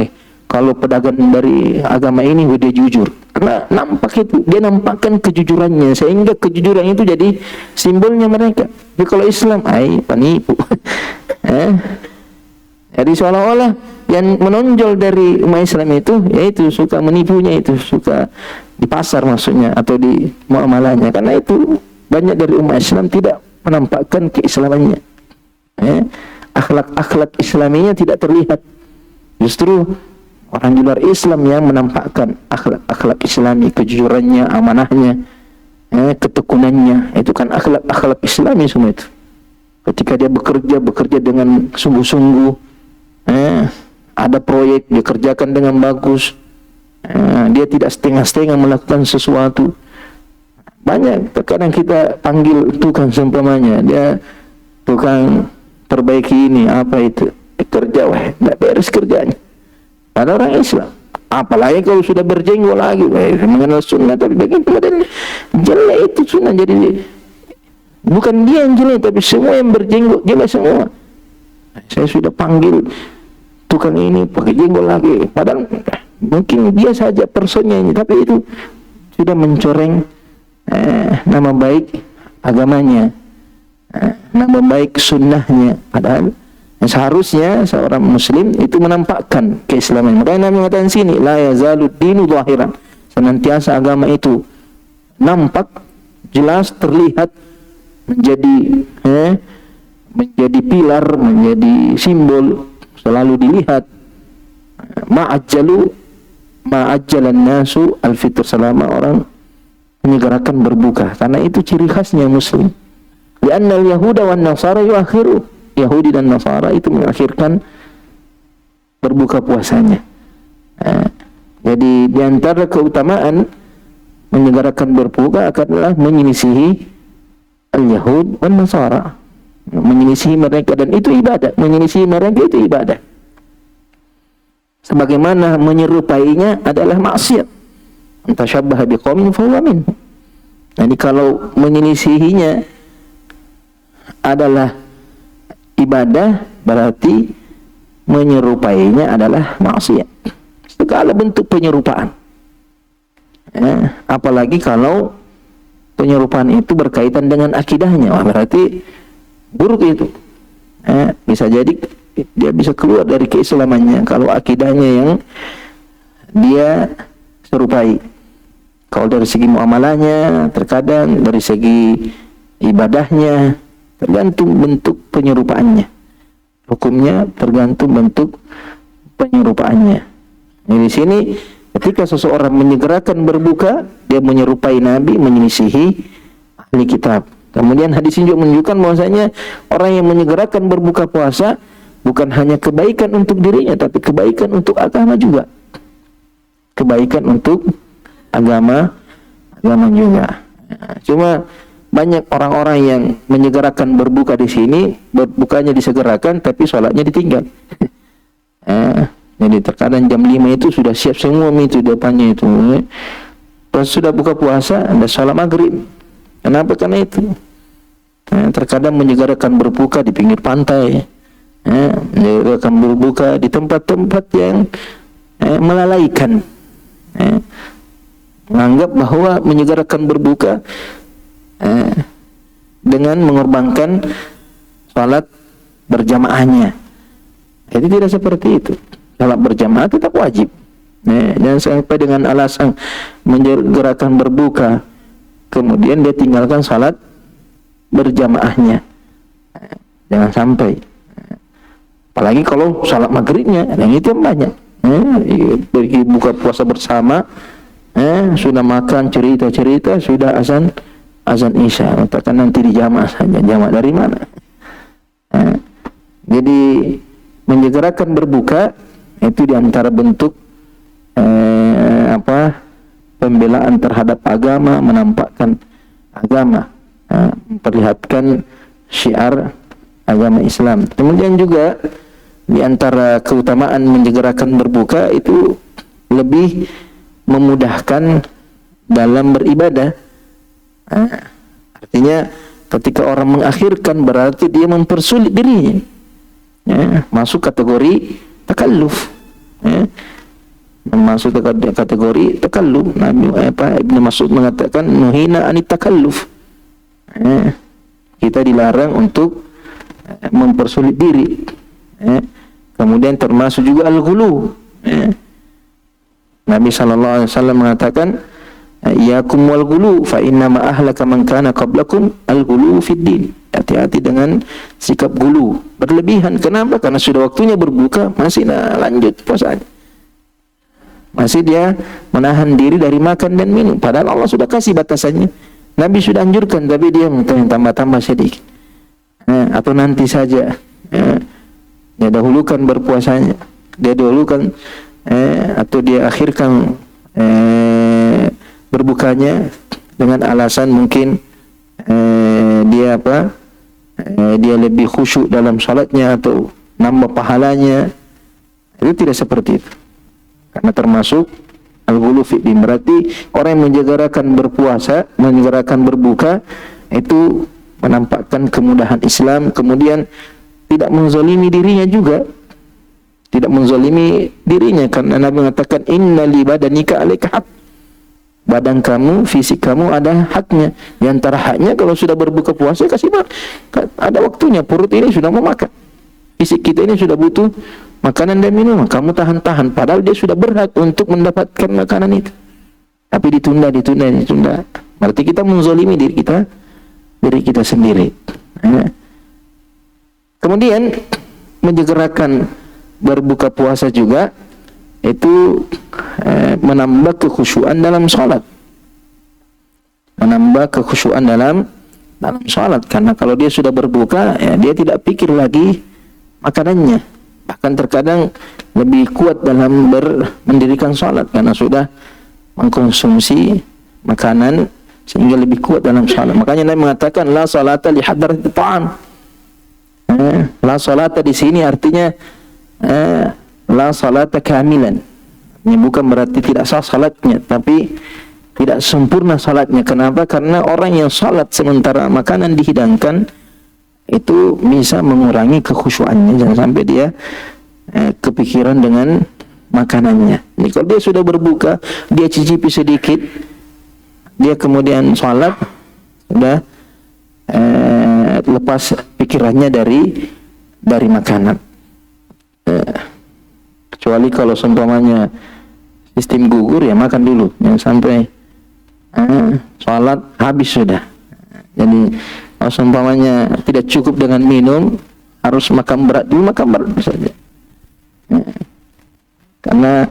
kalau pedagang dari agama ini dia jujur, karena nampak itu, dia nampakkan kejujurannya, sehingga kejujuran itu jadi simbolnya mereka. Tapi kalau Islam, penipu. Jadi seolah-olah yang menonjol dari umat Islam itu, yaitu suka menipunya, itu suka di pasar maksudnya, atau di muamalahnya. Karena itu banyak dari umat Islam tidak menampakkan keislamannya. Akhlak-akhlak Islaminya tidak terlihat. Justru orang di luar Islam yang menampakkan akhlak-akhlak Islami, kejujurannya, amanahnya, ketekunannya. Itu kan akhlak-akhlak Islami semua itu. Ketika dia bekerja dengan sungguh-sungguh, ada proyek dikerjakan dengan bagus, dia tidak setengah-setengah melakukan sesuatu. Banyak terkadang kita panggil tukang seumpamanya, dia tukang perbaiki ini apa itu, kerja tidak beres kerjanya. Ada orang Islam, apalagi kalau sudah berjenggot lagi, mengenal sunnah, tapi begitu badan jelek itu sunnah. Jadi bukan dia yang jelek, tapi semua yang berjenggot jelek semua. Saya sudah panggil tukang ini pakai jenggot lagi, padahal mungkin dia saja personnya ini, tapi itu sudah mencoreng nama baik agamanya, nama baik sunnahnya. Padahal seharusnya seorang muslim itu menampakkan keislaman. Makanya Nabi mengatakan sini, la yazalu dinu zahiran, senantiasa agama itu nampak, jelas, terlihat, menjadi pilar, menjadi simbol, selalu dilihat. Ma'ajjalan nasu al-fitr, selama orang menyegerakan berbuka, karena itu ciri khasnya muslim. Li'anna al-yahuda wan nasara yuakhiru, Yahudi dan Nasara itu mengakhirkan berbuka puasanya. Jadi di antara keutamaan menyegerakan berbuka adalah menyelisihi al-Yahud dan Nasara, menyelisihi mereka, dan itu ibadah. Menyelisihi mereka itu ibadah. Sebagaimana menyerupainya adalah maksiat. Tashabbaha biqaumin fahuwa minhum. Jadi kalau menyelisihinya adalah ibadah, berarti menyerupainya adalah maksiat. Segala bentuk penyerupaan. Apalagi kalau penyerupaan itu berkaitan dengan akidahnya, berarti buruk itu. Bisa jadi dia bisa keluar dari keislamannya kalau akidahnya yang dia serupai. Kalau dari segi muamalahnya, terkadang dari segi ibadahnya, tergantung bentuk penyerupaannya. Hukumnya tergantung bentuk penyerupaannya. Di sini ketika seseorang menyegerakan berbuka, dia menyerupai Nabi, menyelisihi ahli kitab. Kemudian hadis ini juga menunjukkan bahwasanya orang yang menyegerakan berbuka puasa bukan hanya kebaikan untuk dirinya, tapi kebaikan untuk agama juga. Kebaikan untuk agama juga. Cuma banyak orang-orang yang menyegerakan berbuka di sini, berbukanya disegerakan, tapi sholatnya ditinggal. Jadi terkadang jam 5 itu sudah siap semua itu depannya itu. Pas sudah buka puasa, ada sholat maghrib. Kenapa? Karena itu. Terkadang menyegerakan berbuka di pinggir pantai, menyegerakan berbuka di tempat-tempat yang melalaikan. Menganggap bahwa menyegerakan berbuka dengan mengorbankan salat berjamaahnya. Jadi tidak seperti itu. Salat berjamaah tetap wajib. Jangan sampai dengan alasan menyegerakan berbuka kemudian dia tinggalkan salat berjamaahnya. Jangan sampai. Apalagi kalau salat maghribnya, yang itu yang banyak. Pergi buka puasa bersama, sudah makan, cerita-cerita, sudah azan isya, katakan nanti di jamaah saja. Jamaah dari mana? Jadi menyegerakan berbuka itu diantara bentuk pembelaan terhadap agama, menampakkan agama, memperlihatkan syiar agama Islam. Kemudian juga di antara keutamaan menyegerakan berbuka itu lebih memudahkan dalam beribadah. Artinya ketika orang mengakhirkan berarti dia mempersulit dirinya. Masuk kategori takalluf. Masuk kategori takalluf. Nabi Ibnu Mas'ud mengatakan nuhina anit takalluf. Kita dilarang untuk mempersulit diri. Kemudian termasuk juga al-ghulu. Nabi sallallahu alaihi wasallam mengatakan iyakum wal ghulu fa inna ma ahlaka man kana qablakum al-ghulu fid din. Hati-hati dengan sikap gulu, berlebihan. Kenapa? Karena sudah waktunya berbuka masih lanjut puasanya. Masih dia menahan diri dari makan dan minum, padahal Allah sudah kasih batasannya. Nabi sudah anjurkan, tapi dia tambah-tambah sedikit. Atau nanti saja. Dia dahulukan berpuasanya. Dia dahulukan atau dia akhirkan berbukanya dengan alasan mungkin dia dia lebih khusyuk dalam salatnya atau nambah pahalanya. Itu tidak seperti itu. Karena termasuk al-ghulu fi din, berarti orang yang menjegarakan berpuasa, menjegarakan berbuka itu menampakkan kemudahan Islam, kemudian tidak menzalimi dirinya juga. Tidak menzalimi dirinya karena Nabi mengatakan inna li badanika alaika haq. Badan kamu, fisik kamu ada haknya. Di antara haknya kalau sudah berbuka puasa kasih ada waktunya, perut ini sudah mau makan. Fisik kita ini sudah butuh makanan dan minuman, kamu tahan-tahan padahal dia sudah berhak untuk mendapatkan makanan itu. Tapi ditunda. Berarti kita menzalimi diri kita sendiri. Kemudian menyegerakan berbuka puasa juga itu menambah kekhusyuan dalam salat. Menambah kekhusyuan dalam salat, karena kalau dia sudah berbuka ya dia tidak pikir lagi makanannya. Bahkan terkadang lebih kuat dalam mendirikan salat karena sudah mengkonsumsi makanan sehingga lebih kuat dalam salat. Makanya Nabi mengatakan la salata li hadratit ta'am. La salata di sini artinya la salata kamilan. Ini bukan berarti tidak sah salatnya, tapi tidak sempurna salatnya. Kenapa? Karena orang yang salat sementara makanan dihidangkan itu bisa mengurangi kekhusyuannya. Jangan sampai dia kepikiran dengan makanannya. Ini kalau dia sudah berbuka, dia cicipi sedikit, dia kemudian salat, sudah lepas pikirannya dari makanan. Kecuali kalau seumpamanya sistem gugur ya makan dulu, jangan sampai salat habis sudah. Jadi kalau seumpamanya tidak cukup dengan minum, harus makan berat saja. Karena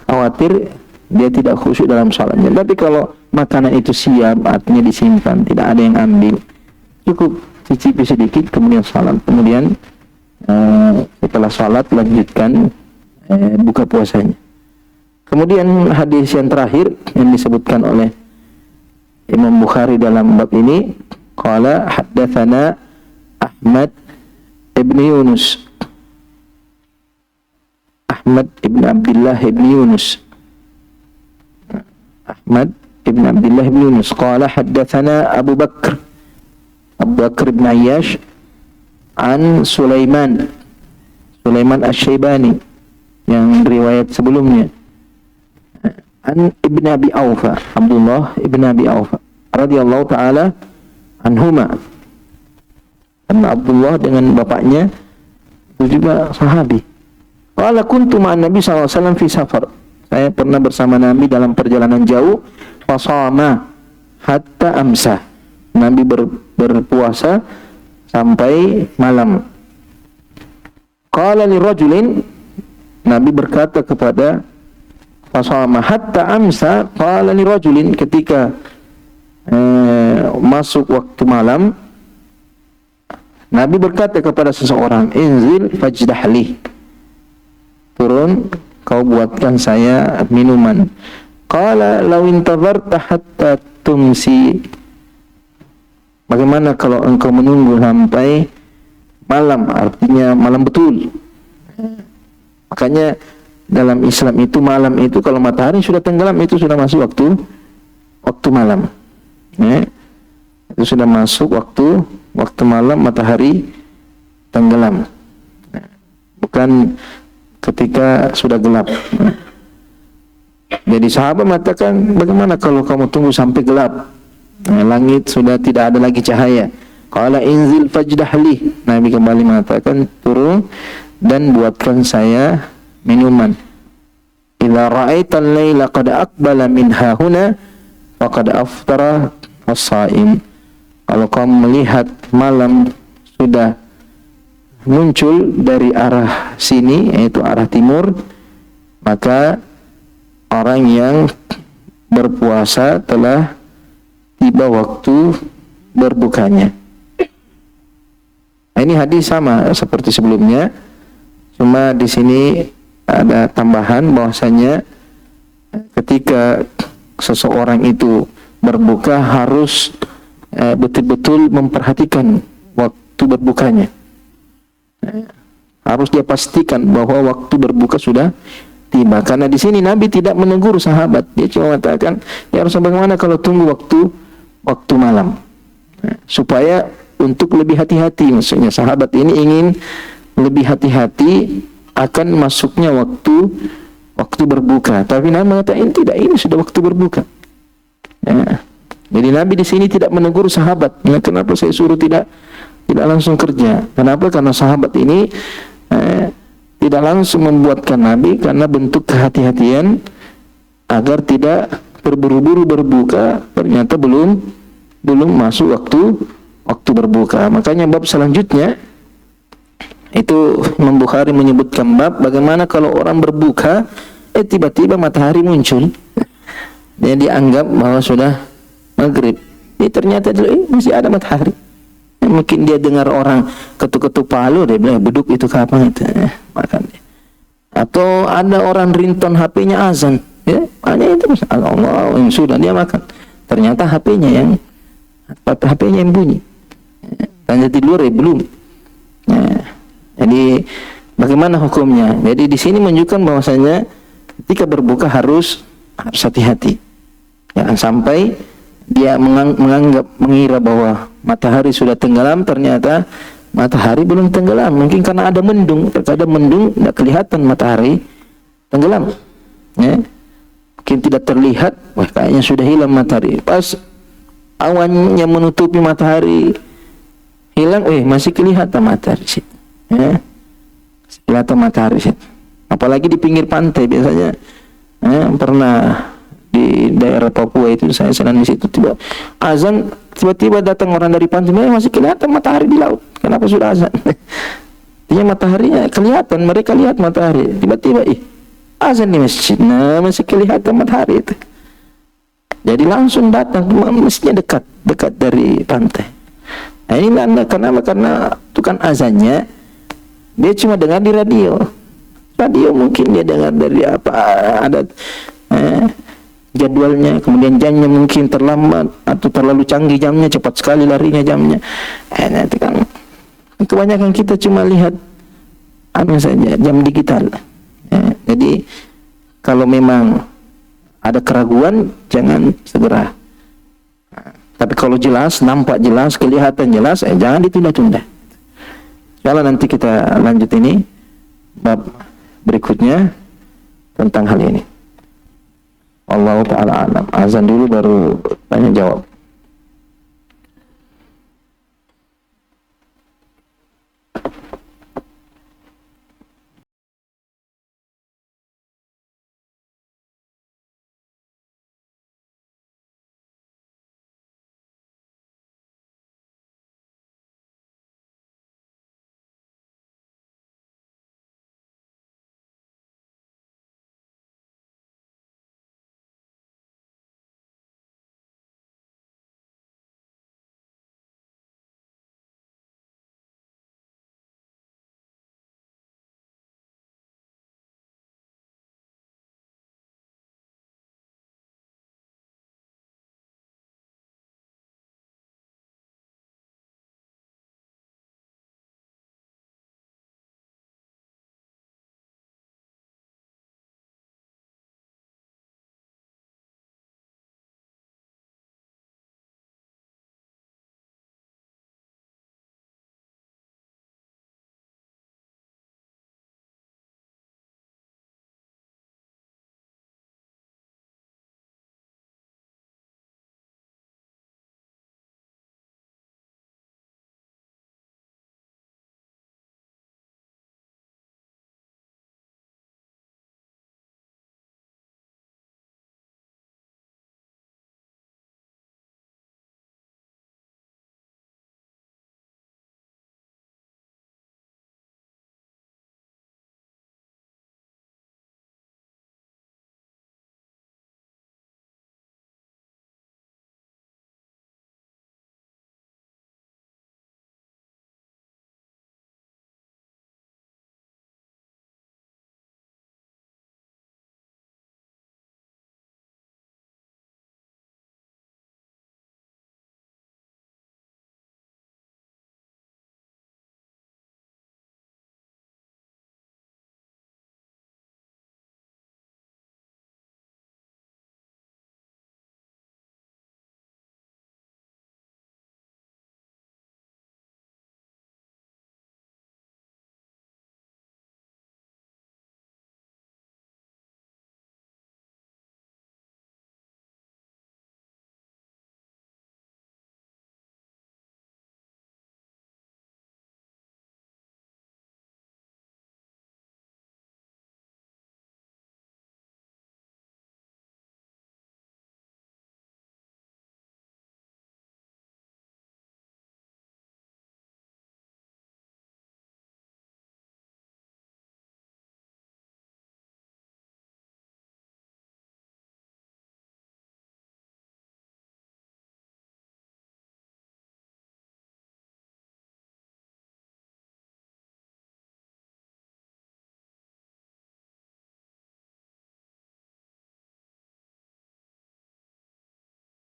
khawatir dia tidak khusyuk dalam salatnya. Tapi kalau makanan itu siap, artinya disimpan, tidak ada yang ambil, cukup cicipi sedikit, kemudian salat, kemudian setelah salat lanjutkan buka puasanya. Kemudian hadis yang terakhir yang disebutkan oleh Imam Bukhari dalam bab ini, qala haddatsana Ahmad ibn Yunus, Ahmad ibn Abdullah ibn Yunus, Ahmad ibn Abdullah ibn Yunus, qala haddatsana Abu Bakr ibn Ayyash an Sulaiman Asy-Syaibani yang riwayat sebelumnya, an Ibn Abi Aufa, Abdullah Ibn Abi Aufa radhiyallahu taala anhuma. Karena Abdullah dengan bapaknya itu juga sahabi. Qala kuntu ma'an Nabi sallallahu alaihi wasallam fi safar. Saya pernah bersama Nabi dalam perjalanan jauh, fasama hatta amsa. Nabi berpuasa sampai malam. Qala li rajulin, Nabi berkata kepada fasama hatta amsa, qala li rajulin, ketika masuk waktu malam, Nabi berkata kepada seseorang, inzil fajdahli, turun kau buatkan saya minuman. Qala law intadharta hatta tumsi, bagaimana kalau engkau menunggu sampai malam, artinya malam betul. Makanya dalam Islam itu malam itu kalau matahari sudah tenggelam itu sudah masuk waktu malam. Ya. Itu sudah masuk waktu malam matahari tenggelam. Bukan ketika sudah gelap. Jadi sahabat mengatakan, bagaimana kalau kamu tunggu sampai gelap? Langit sudah tidak ada lagi cahaya. Qala inzil fajdahli. Nabi kembali mengatakan, turun dan buatkan saya minuman. Idza ra'aital laila qad aqbala min hahuna faqad aftara as-shaim. Kalau kamu melihat malam sudah muncul dari arah sini, yaitu arah timur, maka orang yang berpuasa telah tiba waktu berbukanya. Ini hadis sama seperti sebelumnya, cuma di sini ada tambahan bahwasanya ketika seseorang itu berbuka harus betul-betul memperhatikan waktu berbukanya. Harus dia pastikan bahwa waktu berbuka sudah tiba. Karena di sini Nabi tidak menegur sahabat, dia cuma mengatakan, ya harus bagaimana kalau tunggu waktu malam, supaya untuk lebih hati-hati. Maksudnya sahabat ini ingin lebih hati-hati akan masuknya waktu berbuka. Tapi Nabi mengatakan tidak, ini sudah waktu berbuka. Ya. Jadi Nabi di sini tidak menegur sahabat. Ya, kenapa saya suruh tidak langsung kerja? Kenapa? Karena sahabat ini tidak langsung membuatkan Nabi karena bentuk kehati-hatian agar tidak terburu-buru berbuka. Ternyata belum masuk waktu berbuka. Makanya bab selanjutnya itu Imam Bukhari menyebutkan bab bagaimana kalau orang berbuka tiba-tiba matahari muncul. Dia dianggap bahwa sudah maghrib. Ternyata masih ada matahari. Mungkin dia dengar orang ketuk-ketuk palu, dia bilang beduk itu kapan itu, makan dia. Atau ada orang ringtone HP-nya azan, ya hanya itu Allah yang sudah dia makan. Ternyata HP-nya yang bunyi. Tanya di luar belum. Jadi bagaimana hukumnya? Jadi di sini menunjukkan bahwasanya ketika berbuka harus hati-hati. Jangan sampai dia mengira bahwa matahari sudah tenggelam, ternyata matahari belum tenggelam. Mungkin karena ada mendung, terkadang mendung tidak kelihatan matahari tenggelam. Ya. Mungkin tidak terlihat, wah kayaknya sudah hilang matahari. Pas awannya menutupi matahari hilang, masih kelihatan matahari situ. Ya. Kelihatan matahari situ. Apalagi di pinggir pantai biasanya. Pernah di daerah Papua itu saya sedang di situ, tiba-tiba datang orang dari pantai, masih kelihatan matahari di laut. Kenapa sudah azan? Artinya mataharinya kelihatan, mereka lihat matahari. Tiba-tiba azan di masjid, masih kelihatan matahari itu. Jadi langsung datang, masjidnya dekat dari pantai. Nah ini kenapa? Karena tukang azannya dia cuma dengar di radio mungkin dia dengar dari ada jadwalnya, kemudian jamnya mungkin terlambat atau terlalu canggih jamnya, cepat sekali larinya jamnya. Nanti kan kebanyakan kita cuma lihat saja jam digital. Jadi kalau memang ada keraguan jangan segera. Tapi kalau jelas, nampak jelas, kelihatan jelas, jangan ditunda-tunda. Kalau nanti kita lanjut ini bab berikutnya tentang hal ini. Allah Ta'ala alam. Azan dulu baru tanya jawab.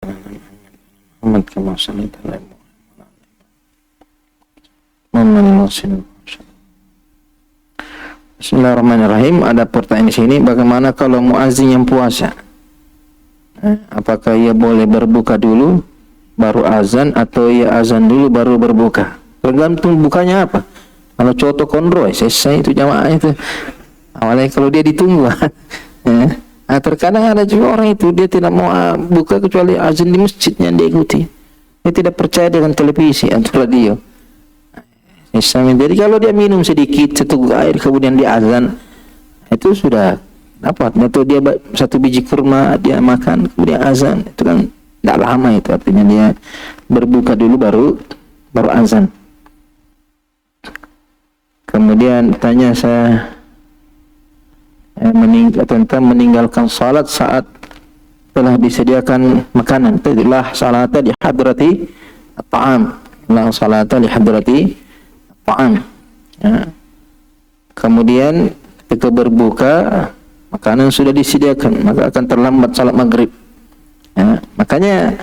Muhammad kama shallaita ala Muhammad. Bismillahirrahmanirrahim. Ada pertanyaan di sini, bagaimana kalau muazzin yang puasa? Apakah ia boleh berbuka dulu baru azan atau ia azan dulu baru berbuka? Tergantung bukanya apa. Kalau coto konroy selesai itu jamaah itu. Awalnya kalau dia ditunggu. Nah, terkadang ada juga orang itu dia tidak mau buka kecuali azan di masjidnya dia ikuti. Dia tidak percaya dengan televisi atau radio. Jadi kalau dia minum sedikit seteguk air kemudian dia azan, itu sudah dapat. Atau dia satu biji kurma dia makan kemudian azan, itu kan tidak lama, itu artinya dia berbuka dulu baru azan. Kemudian tanya saya tentang meninggalkan salat saat telah disediakan makanan. Tadilah salata di hadrati at-ta'am. La salata li hadrati at-ta'am. Kemudian ketika berbuka makanan sudah disediakan, maka akan terlambat salat maghrib. Makanya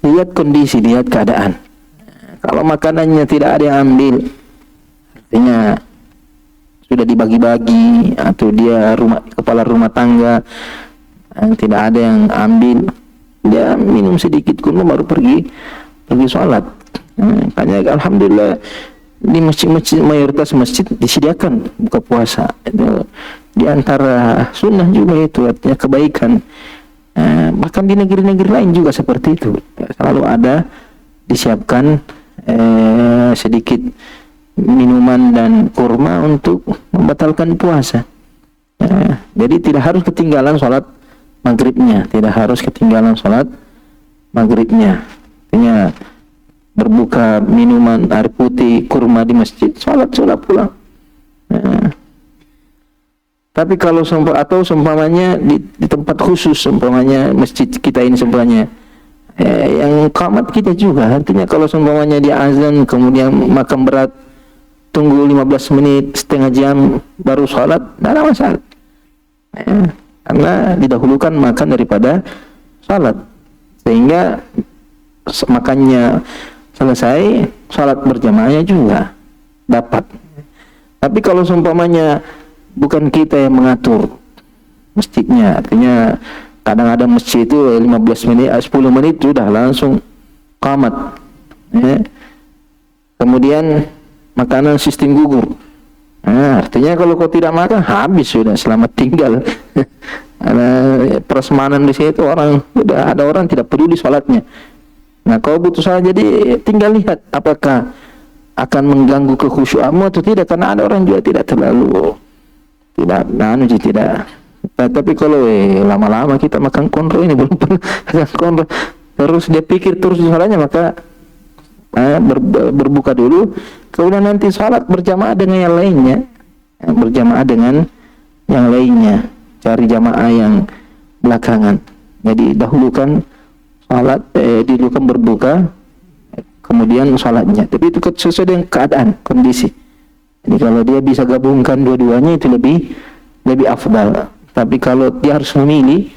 lihat kondisi, lihat keadaan. Kalau makanannya tidak ada yang ambil, artinya sudah dibagi-bagi, atau dia kepala rumah tangga tidak ada yang ambil, dia minum sedikit kurma baru pergi sholat. Makanya alhamdulillah di masjid-masjid, mayoritas masjid disediakan buka puasa. Itu di antara sunnah juga, itu artinya kebaikan. Bahkan di negeri-negeri lain juga seperti itu, selalu ada disiapkan sedikit minuman dan kurma untuk membatalkan puasa. Jadi tidak harus ketinggalan sholat maghribnya, artinya berbuka minuman air putih kurma di masjid, sholat pulang. Tapi kalau seumpamanya di tempat khusus, seumpamanya masjid kita ini seumpamanya yang qamat kita juga, artinya kalau seumpamanya dia azan kemudian makan berat, tunggu 15 menit, setengah jam baru sholat, tidak ada masalah. Karena didahulukan makan daripada sholat, sehingga makannya selesai, sholat berjamaahnya juga dapat. Tapi kalau seumpamanya bukan kita yang mengatur masjidnya, artinya kadang ada masjid itu 15 menit, 10 menit sudah langsung qamat. Kemudian makanan sistem gugur. Artinya kalau kau tidak makan, habis sudah, selamat tinggal. Ada prasmanan di situ, ada orang tidak peduli sholatnya. Nah, kau butuh salat, jadi tinggal lihat apakah akan mengganggu kekhusyuanmu atau tidak, karena ada orang juga tidak. Tapi kalau lama-lama kita makan konro ini, belum pernah makan konro, terus dia pikir terus salahnya, maka berbuka dulu, kemudian nanti salat berjamaah dengan yang lainnya, cari jamaah yang belakangan. Jadi dahulukan salat, didahulukan berbuka, kemudian salatnya. Tapi itu sesuai dengan keadaan, kondisi. Jadi kalau dia bisa gabungkan dua-duanya, itu lebih afdal. Tapi kalau dia harus memilih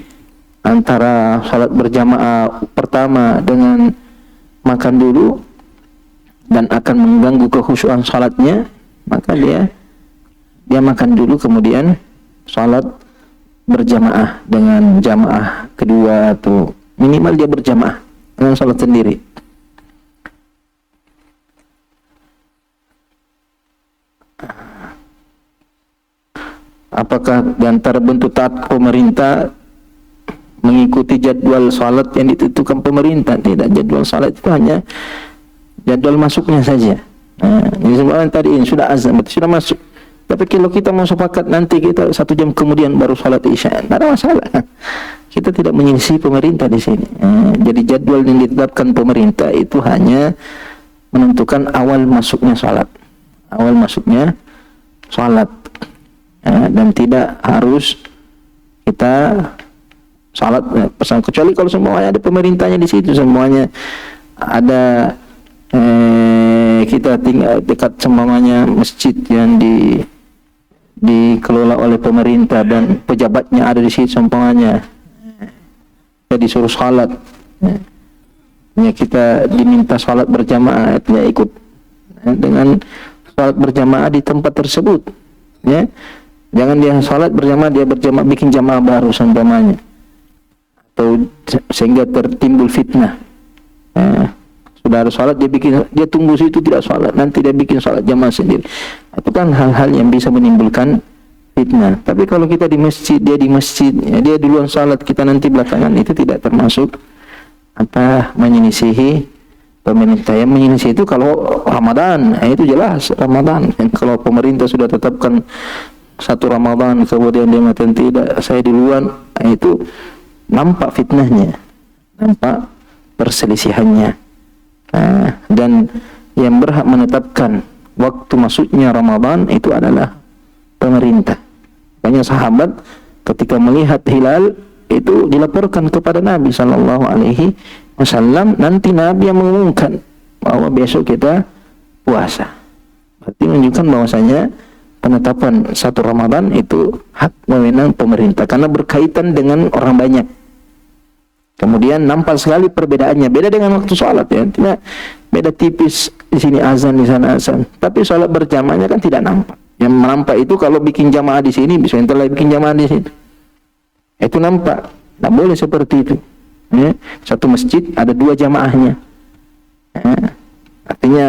antara salat berjamaah pertama dengan makan dulu dan akan mengganggu kekhusyuan salatnya, maka dia makan dulu kemudian salat berjamaah dengan jamaah kedua, atau minimal dia berjamaah dengan salat sendiri. Apakah di antara bentuk taat pemerintah mengikuti jadwal salat yang ditentukan pemerintah? Tidak, jadwal salat itu hanya jadwal masuknya saja. Ini sebenarnya tadi ini sudah azan, sudah masuk. Tapi kalau kita mau sepakat nanti kita 1 jam kemudian baru salat isya, tidak ada masalah. Kita tidak menyelisih pemerintah di sini. Jadi jadwal yang ditetapkan pemerintah itu hanya menentukan awal masuknya salat, dan tidak harus kita salat pesan, kecuali kalau semuanya ada pemerintahnya di situ, semuanya ada. Kita tinggal dekat semuanya masjid yang dikelola oleh pemerintah dan pejabatnya ada di situ, semuanya kita disuruh salat, Ya, kita diminta sholat berjamaah, artinya ikut dengan sholat berjamaah di tempat tersebut. Ya, jangan dia sholat berjamaah, dia berjamaah bikin jamaah baru seumpamanya, atau sehingga tertimbul fitnah. Sudah ada sholat, dia tunggu situ tidak sholat, nanti dia bikin sholat jamaah sendiri. Itu kan hal-hal yang bisa menimbulkan fitnah. Tapi kalau kita di masjid, dia di masjid, ya, dia duluan sholat, kita nanti belakangan, itu tidak termasuk menyelisihi pemerintah. Yang menyelisih itu kalau Ramadan, itu jelas Ramadan. Kalau pemerintah sudah tetapkan satu Ramadan kemudian dia mengatakan tidak, saya duluan, itu nampak fitnahnya, nampak perselisihannya. Dan yang berhak menetapkan waktu masuknya Ramadan itu adalah pemerintah. Banyak sahabat ketika melihat hilal itu dilaporkan kepada Nabi Sallallahu Alaihi Wasallam. Nanti Nabi yang mengumumkan bahwa besok kita puasa. Berarti menunjukkan bahwasanya penetapan satu Ramadan itu hak wewenang pemerintah karena berkaitan dengan orang banyak. Kemudian nampak sekali perbedaannya, beda dengan waktu sholat, ya. Tidak, beda tipis, di sini azan, di sana azan. Tapi sholat berjamaahnya kan tidak nampak. Yang nampak itu kalau bikin jamaah di sini, bisa entar lagi bikin jamaah di sini. Itu nampak. Tidak boleh seperti itu. Ya. Satu masjid ada dua jamaahnya. Ya. Artinya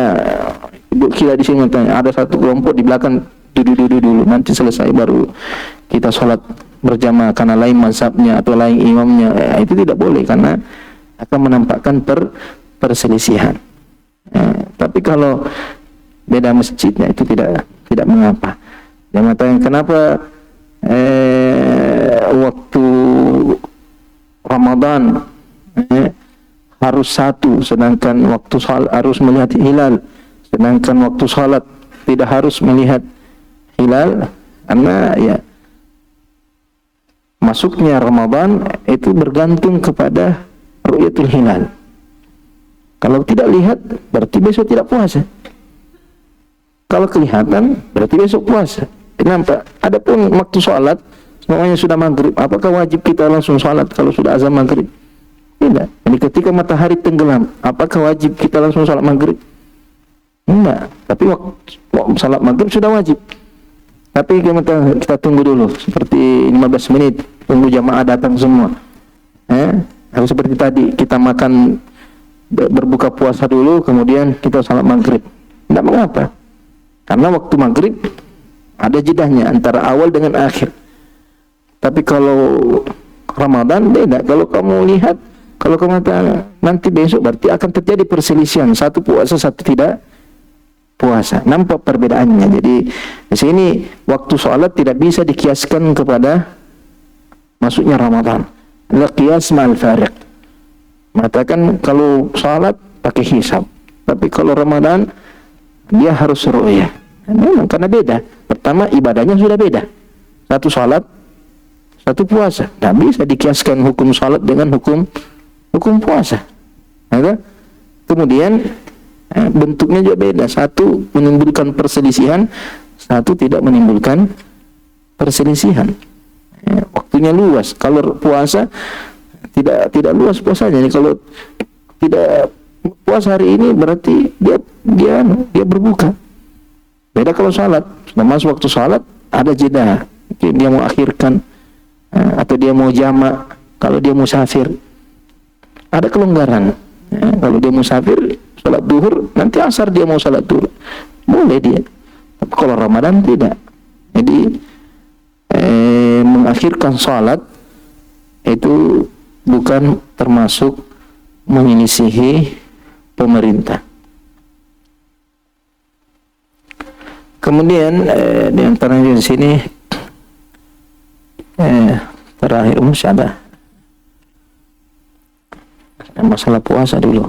kita di sini ada satu kelompok di belakang dulu. Nanti selesai baru kita sholat berjamaah karena lain mazhabnya atau lain imamnya. Ya, itu tidak boleh karena akan menampakkan perselisihan. Ya. Tapi kalau beda masjidnya itu tidak mengapa. Dia mengatakan kenapa waktu Ramadan harus satu, sedangkan waktu salat harus melihat hilal, sedangkan waktu salat tidak harus melihat hilal, karena ya masuknya Ramadan itu bergantung kepada ru'yatul hilal. Kalau tidak lihat berarti besok tidak puasa. Kalau kelihatan berarti besok puasa. Nampak? Adapun waktu sholat semuanya sudah maghrib, apakah wajib kita langsung sholat kalau sudah azan maghrib? Tidak. Jadi ketika matahari tenggelam, apakah wajib kita langsung sholat maghrib? Enggak. Tapi waktu sholat maghrib sudah wajib. Tapi kita tunggu dulu, seperti 15 menit, tunggu jamaah datang semua. Harus seperti tadi, kita makan berbuka puasa dulu, kemudian kita sholat maghrib. Tidak mengapa. Karena waktu maghrib ada jedahnya antara awal dengan akhir. Tapi kalau Ramadan beda. Kalau kamu lihat, kalau kamu nanti besok berarti akan terjadi perselisihan. Satu puasa, satu tidak puasa. Nampak perbedaannya. Jadi di sini waktu sholat tidak bisa dikiaskan kepada masuknya Ramadan. Adalah qiyas ma'al fariq. Mengatakan kalau sholat pakai hisab. Tapi kalau Ramadan dia harus ru'yah. Memang karena beda. Pertama ibadahnya sudah beda. Satu salat, satu puasa. Tak bisa dikiaskan hukum salat dengan hukum puasa. Kemudian bentuknya juga beda. Satu menimbulkan perselisihan, satu tidak menimbulkan perselisihan. Waktunya luas. Kalau puasa tidak luas puasanya. Jadi kalau tidak puasa hari ini berarti dia berbuka. Beda kalau salat, sudah masuk waktu salat ada jeda. Dia mau akhirkan atau dia mau jamak. Kalau dia musafir ada kelonggaran. Kalau dia musafir salat duhur, nanti asar dia mau salat duhur, boleh dia. Tapi kalau Ramadan tidak. Jadi mengakhirkan salat itu bukan termasuk menyelisihi pemerintah. Kemudian di antaranya di sini terakhir ada masalah puasa dulu.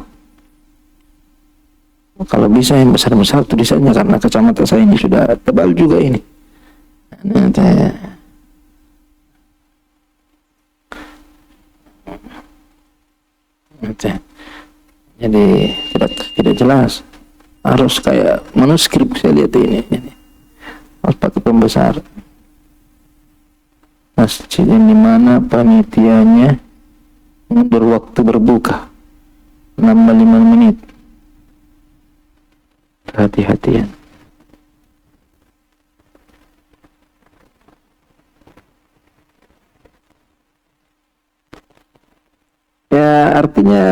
Kalau bisa yang besar-besar tulisannya, karena kacamata saya ini sudah tebal juga ini. Jadi tidak jelas. Harus kayak manuskrip saya lihat ini. Harus pakai pembesar. Masjid yang dimana panitianya berwaktu berbuka. nambah 5 menit. Hati-hatian. Ya, artinya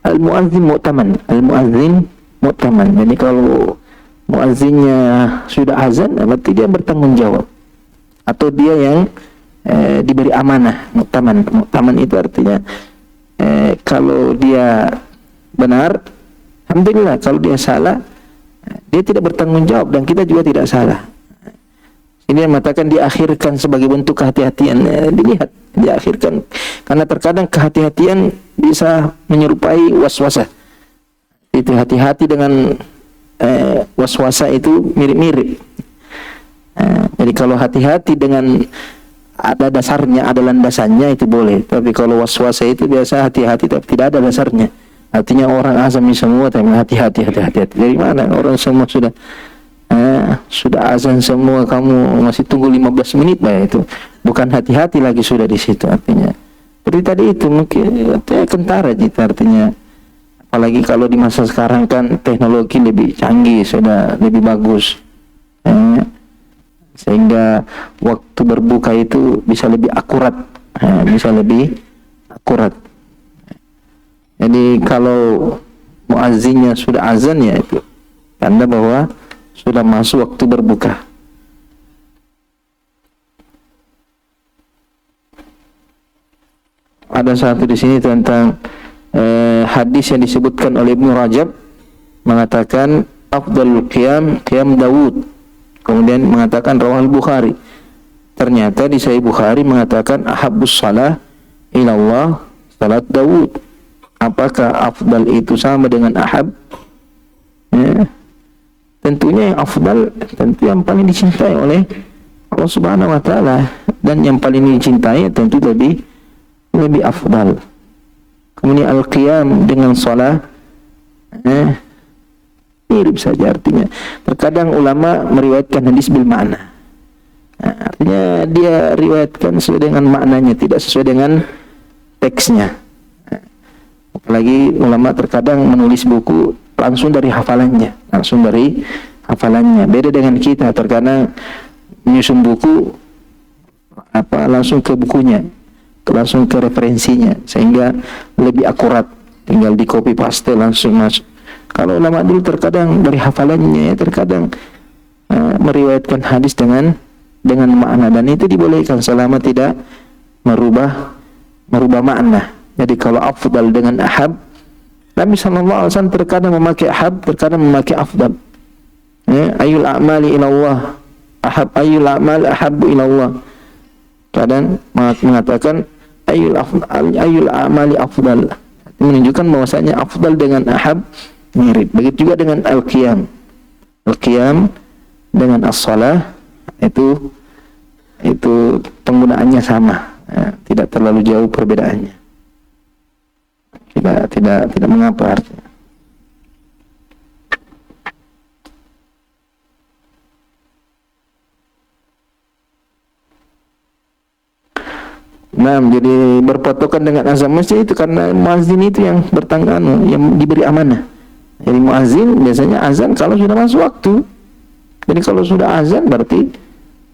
al-muazzin mu'taman. Al-muazzin mu'taman. Jadi kalau muazzinnya sudah azan, berarti dia bertanggung jawab. Atau dia yang diberi amanah. Mu'taman. Mu'taman itu artinya kalau dia benar, alhamdulillah. Kalau dia salah, dia tidak bertanggung jawab dan kita juga tidak salah. Ini yang mengatakan diakhirkan sebagai bentuk kehati-hatian. Dilihat, diakhirkan. Karena terkadang kehati-hatian bisa menyerupai waswasah. Itu hati-hati dengan waswasah itu mirip-mirip. Jadi kalau hati-hati dengan ada dasarnya, ada landasannya itu boleh. Tapi kalau waswasah itu biasa hati-hati tapi tidak ada dasarnya. Artinya orang azam semua tapi hati-hati. Dari mana orang semua sudah azan semua, kamu masih tunggu 15 menit bah, itu bukan hati-hati lagi sudah di situ. Artinya seperti tadi itu mungkin kentara kita, artinya apalagi kalau di masa sekarang kan teknologi lebih canggih, sudah lebih bagus, sehingga waktu berbuka itu bisa lebih akurat, Jadi kalau muazzinnya sudah azan, ya itu tanda bahwa sudah masuk waktu berbuka. Ada satu di sini tentang hadis yang disebutkan oleh Ibnu Rajab, mengatakan afdalul qiyam Daud. Kemudian mengatakan rawahul Bukhari. Ternyata di Sahih Bukhari mengatakan ahabbus shalah ilallah salat Daud. Apakah afdal itu sama dengan ahab? Tentunya yang afdal, tentu yang paling dicintai oleh Allah Subhanahu wa taala, dan yang paling dicintai tentu lebih afdal. Kemudian al-qiyam dengan shalah mirip saja artinya. Terkadang ulama meriwayatkan hadis bil makna. Artinya dia riwayatkan sesuai dengan maknanya, tidak sesuai dengan teksnya. Apalagi ulama terkadang menulis buku langsung dari hafalannya. Beda dengan kita, terkadang menyusun buku langsung ke bukunya, langsung ke referensinya, sehingga lebih akurat. Tinggal di copy paste langsung masuk. Kalau ulama dulu terkadang dari hafalannya, terkadang meriwayatkan hadis dengan makna, dan itu dibolehkan selama tidak merubah makna. Jadi kalau afdal dengan ahab, Nabi SAW terkadang memakai ahab, terkadang memakai afdal. Ayul a'mali ilallah ahab, ayul a'mal ahabbu ilallah. Kadang mengatakan ayul a'mali afdal, menunjukkan bahwasanya afdal dengan ahab mirip. Begitu juga dengan al-qiyam dengan as-shalah, itu penggunaannya sama, tidak terlalu jauh perbedaannya. Tidak mengapa artinya. Nah, jadi berpatokan dengan azan masjid itu karena muazzin itu yang yang diberi amanah. Jadi muazzin biasanya azan kalau sudah masuk waktu. Jadi kalau sudah azan berarti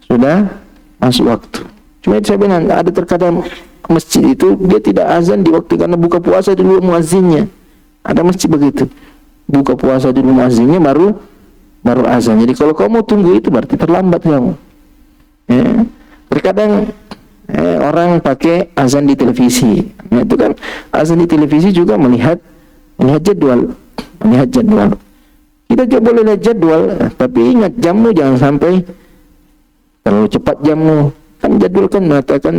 sudah masuk waktu. Cuma saya bilang ada terkadang masjid itu dia tidak azan di waktu karena buka puasa dulu muazzinnya. Ada masjid begitu, buka puasa dulu muazzinnya baru azan. Jadi kalau kamu tunggu itu berarti terlambat kamu. Terkadang orang pakai azan di televisi. Itu kan azan di televisi juga melihat jadwal. Kita juga boleh lihat jadwal, tapi ingat jammu jangan sampai terlalu cepat jammu. Kan jadwal kan mengatakan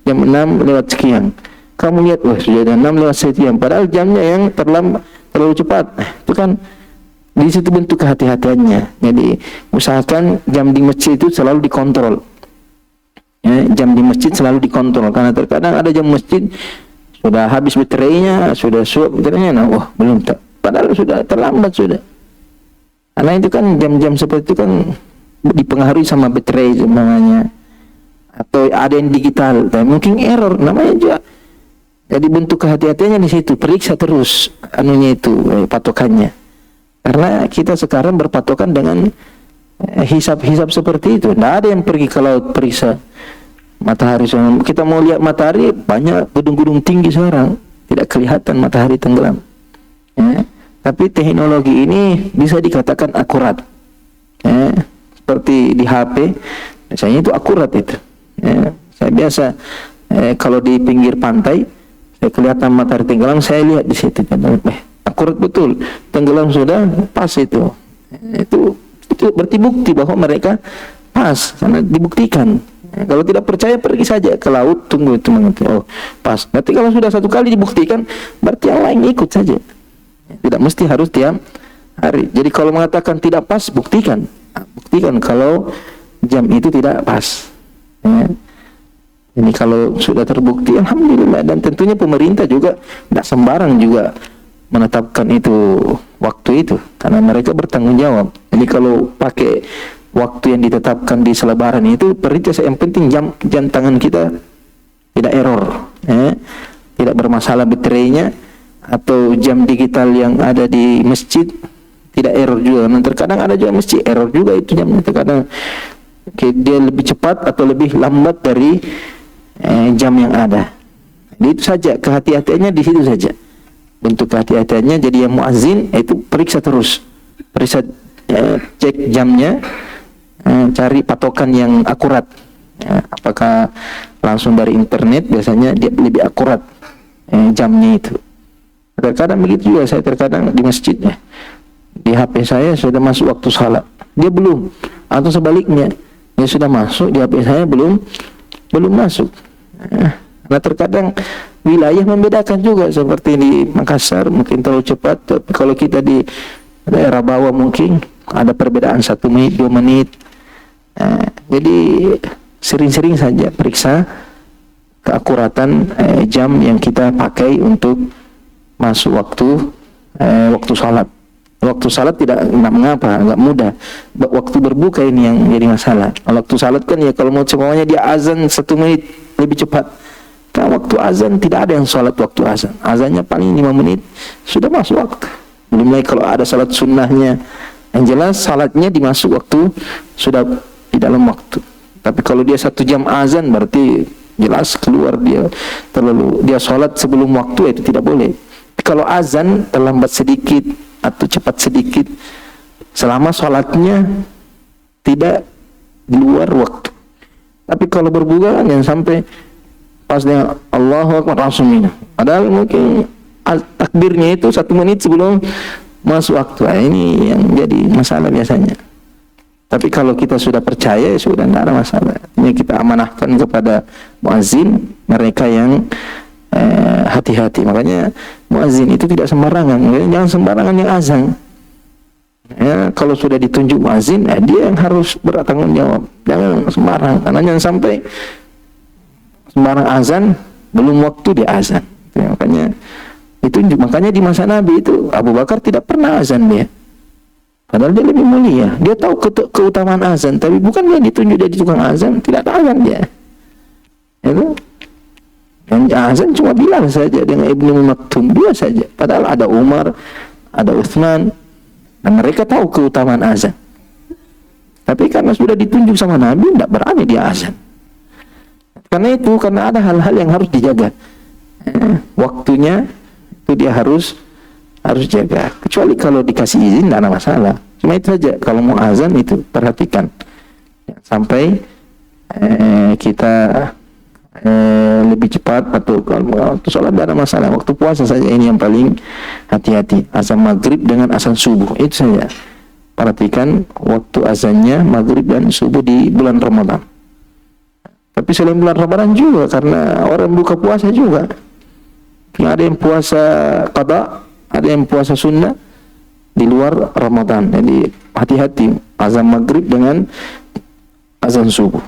jam 6 lewat sekian. Kamu lihat, sudah 6 lewat sekian. Padahal jamnya yang terlalu cepat. Itu kan di situ bentuk kehati-hatiannya. Jadi usahakan jam di masjid itu selalu dikontrol. Jam di masjid selalu dikontrol. Karena terkadang ada jam masjid sudah habis baterainya, sudah suap baterainya, belum tak. Padahal sudah terlambat sudah. Karena itu kan jam-jam seperti itu kan dipengaruhi sama baterai namanya. Atau ada yang digital, dan mungkin error namanya juga Jadi bentuk kehati-hatiannya di situ, periksa terus anunya itu, patokannya. Karena kita sekarang berpatokan dengan hisab-hisab seperti itu. Tidak ada yang pergi ke laut periksa matahari. Kita mau lihat matahari, banyak gedung-gedung tinggi sekarang, tidak kelihatan matahari tenggelam. Ya. Tapi teknologi ini bisa dikatakan akurat. Ya. Seperti di HP, misalnya itu akurat itu. Ya. Saya biasa kalau di pinggir pantai, saya kelihatan matahari tenggelam, saya lihat di situ. Akurat betul, tenggelam sudah pas itu. Itu berarti bukti bahwa mereka pas, karena dibuktikan. Kalau tidak percaya pergi saja ke laut, tunggu itu mengerti. Oh pas. Berarti kalau sudah satu kali dibuktikan, berarti yang lain ikut saja. Tidak mesti harus tiap hari. Jadi kalau mengatakan tidak pas, buktikan. Buktikan kalau jam itu tidak pas. Ya. Ini kalau sudah terbukti, alhamdulillah. Dan tentunya pemerintah juga tidak sembarang juga menetapkan itu waktu itu, karena mereka bertanggung jawab. Jadi kalau pakai waktu yang ditetapkan di selebaran itu, perintah yang penting jam tangan kita tidak error, tidak bermasalah baterainya, atau jam digital yang ada di masjid tidak error juga. Dan terkadang ada juga masjid error juga itu jamnya, terkadang dia lebih cepat atau lebih lambat dari jam yang ada. Jadi itu saja kehati-hatiannya, di situ saja bentuk kehati-hatiannya. Jadi yang muazzin itu periksa terus, periksa, cek jamnya, cari patokan yang akurat. Apakah langsung dari internet, biasanya dia lebih akurat jamnya itu. Terkadang begitu juga, saya terkadang di masjidnya, di HP saya sudah masuk waktu salat, dia belum, atau sebaliknya dia sudah masuk, di HP saya belum masuk. Nah terkadang wilayah membedakan juga, seperti di Makassar mungkin terlalu cepat, tapi kalau kita di daerah bawah mungkin ada perbedaan 1 menit 2 menit. Jadi sering-sering saja periksa keakuratan jam yang kita pakai untuk masuk waktu salat. Waktu salat tidak mengapa, enggak mudah. Waktu berbuka ini yang jadi masalah. Waktu salat kan ya, kalau mau semuanya dia azan 1 menit lebih cepat. Kan waktu azan tidak ada yang salat waktu azan. Azannya paling 5 menit sudah masuk waktu. Belum lagi kalau ada salat sunnahnya. Yang jelas salatnya dimasuk waktu sudah di dalam waktu. Tapi kalau dia 1 jam azan, berarti jelas keluar dia salat sebelum waktu, itu tidak boleh. Kalau azan terlambat sedikit atau cepat sedikit, selama salatnya tidak di luar waktu. Tapi kalau berbuka kan yang sampai pas dia Allahu Akbar langsung minum, padahal mungkin takbirnya itu 1 menit sebelum masuk waktu. Ini yang jadi masalah biasanya. Tapi kalau kita sudah percaya, ya sudah tidak ada masalah. Ini kita amanahkan kepada muazzin, mereka yang hati-hati. Makanya muazzin itu tidak sembarangan, jangan sembarangan yang azan. Ya, kalau sudah ditunjuk muazzin, dia yang harus bertanggung jawab. Jangan sembarang, karena jangan sampai sembarang azan belum waktu dia azan. Ya, makanya di masa Nabi itu Abu Bakar tidak pernah azan dia. Padahal dia lebih mulia. Dia tahu keutamaan azan, tapi bukan dia ditunjuk jadi tukang azan, tidak ada azan dia. Itu yang azan cuma bilang saja dengan Ibnu Maktum, dia saja. Padahal ada Umar, ada Utsman, dan mereka tahu keutamaan azan. Tapi karena sudah ditunjuk sama Nabi, tidak berani dia azan. Karena ada hal-hal yang harus dijaga. Waktunya itu dia harus jaga. Kecuali kalau dikasih izin tidak ada masalah. Cuma itu saja, kalau mau azan itu perhatikan sampai kita lebih cepat, atau kalau waktu sholat tidak ada masalah. Waktu puasa saja ini yang paling hati-hati. Azan maghrib dengan azan subuh, itu saja. Perhatikan waktu azannya maghrib dan subuh di bulan Ramadan. Tapi selain bulan Ramadan juga, karena orang buka puasa juga. Ada yang puasa qada, ada yang puasa sunnah di luar Ramadan. Jadi hati-hati azan maghrib dengan azan subuh.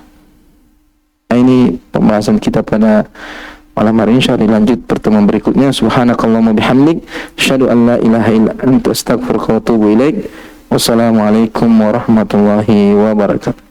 Nah, ini pembahasan kita pada malam hari. Insyaallah lanjut pertemuan berikutnya. Subhanakallahumma bihamdik, asyhadu an la ilaha illa anta, astaghfiruka wa atubu ilaik. Wassalamualaikum warahmatullahi wabarakatuh.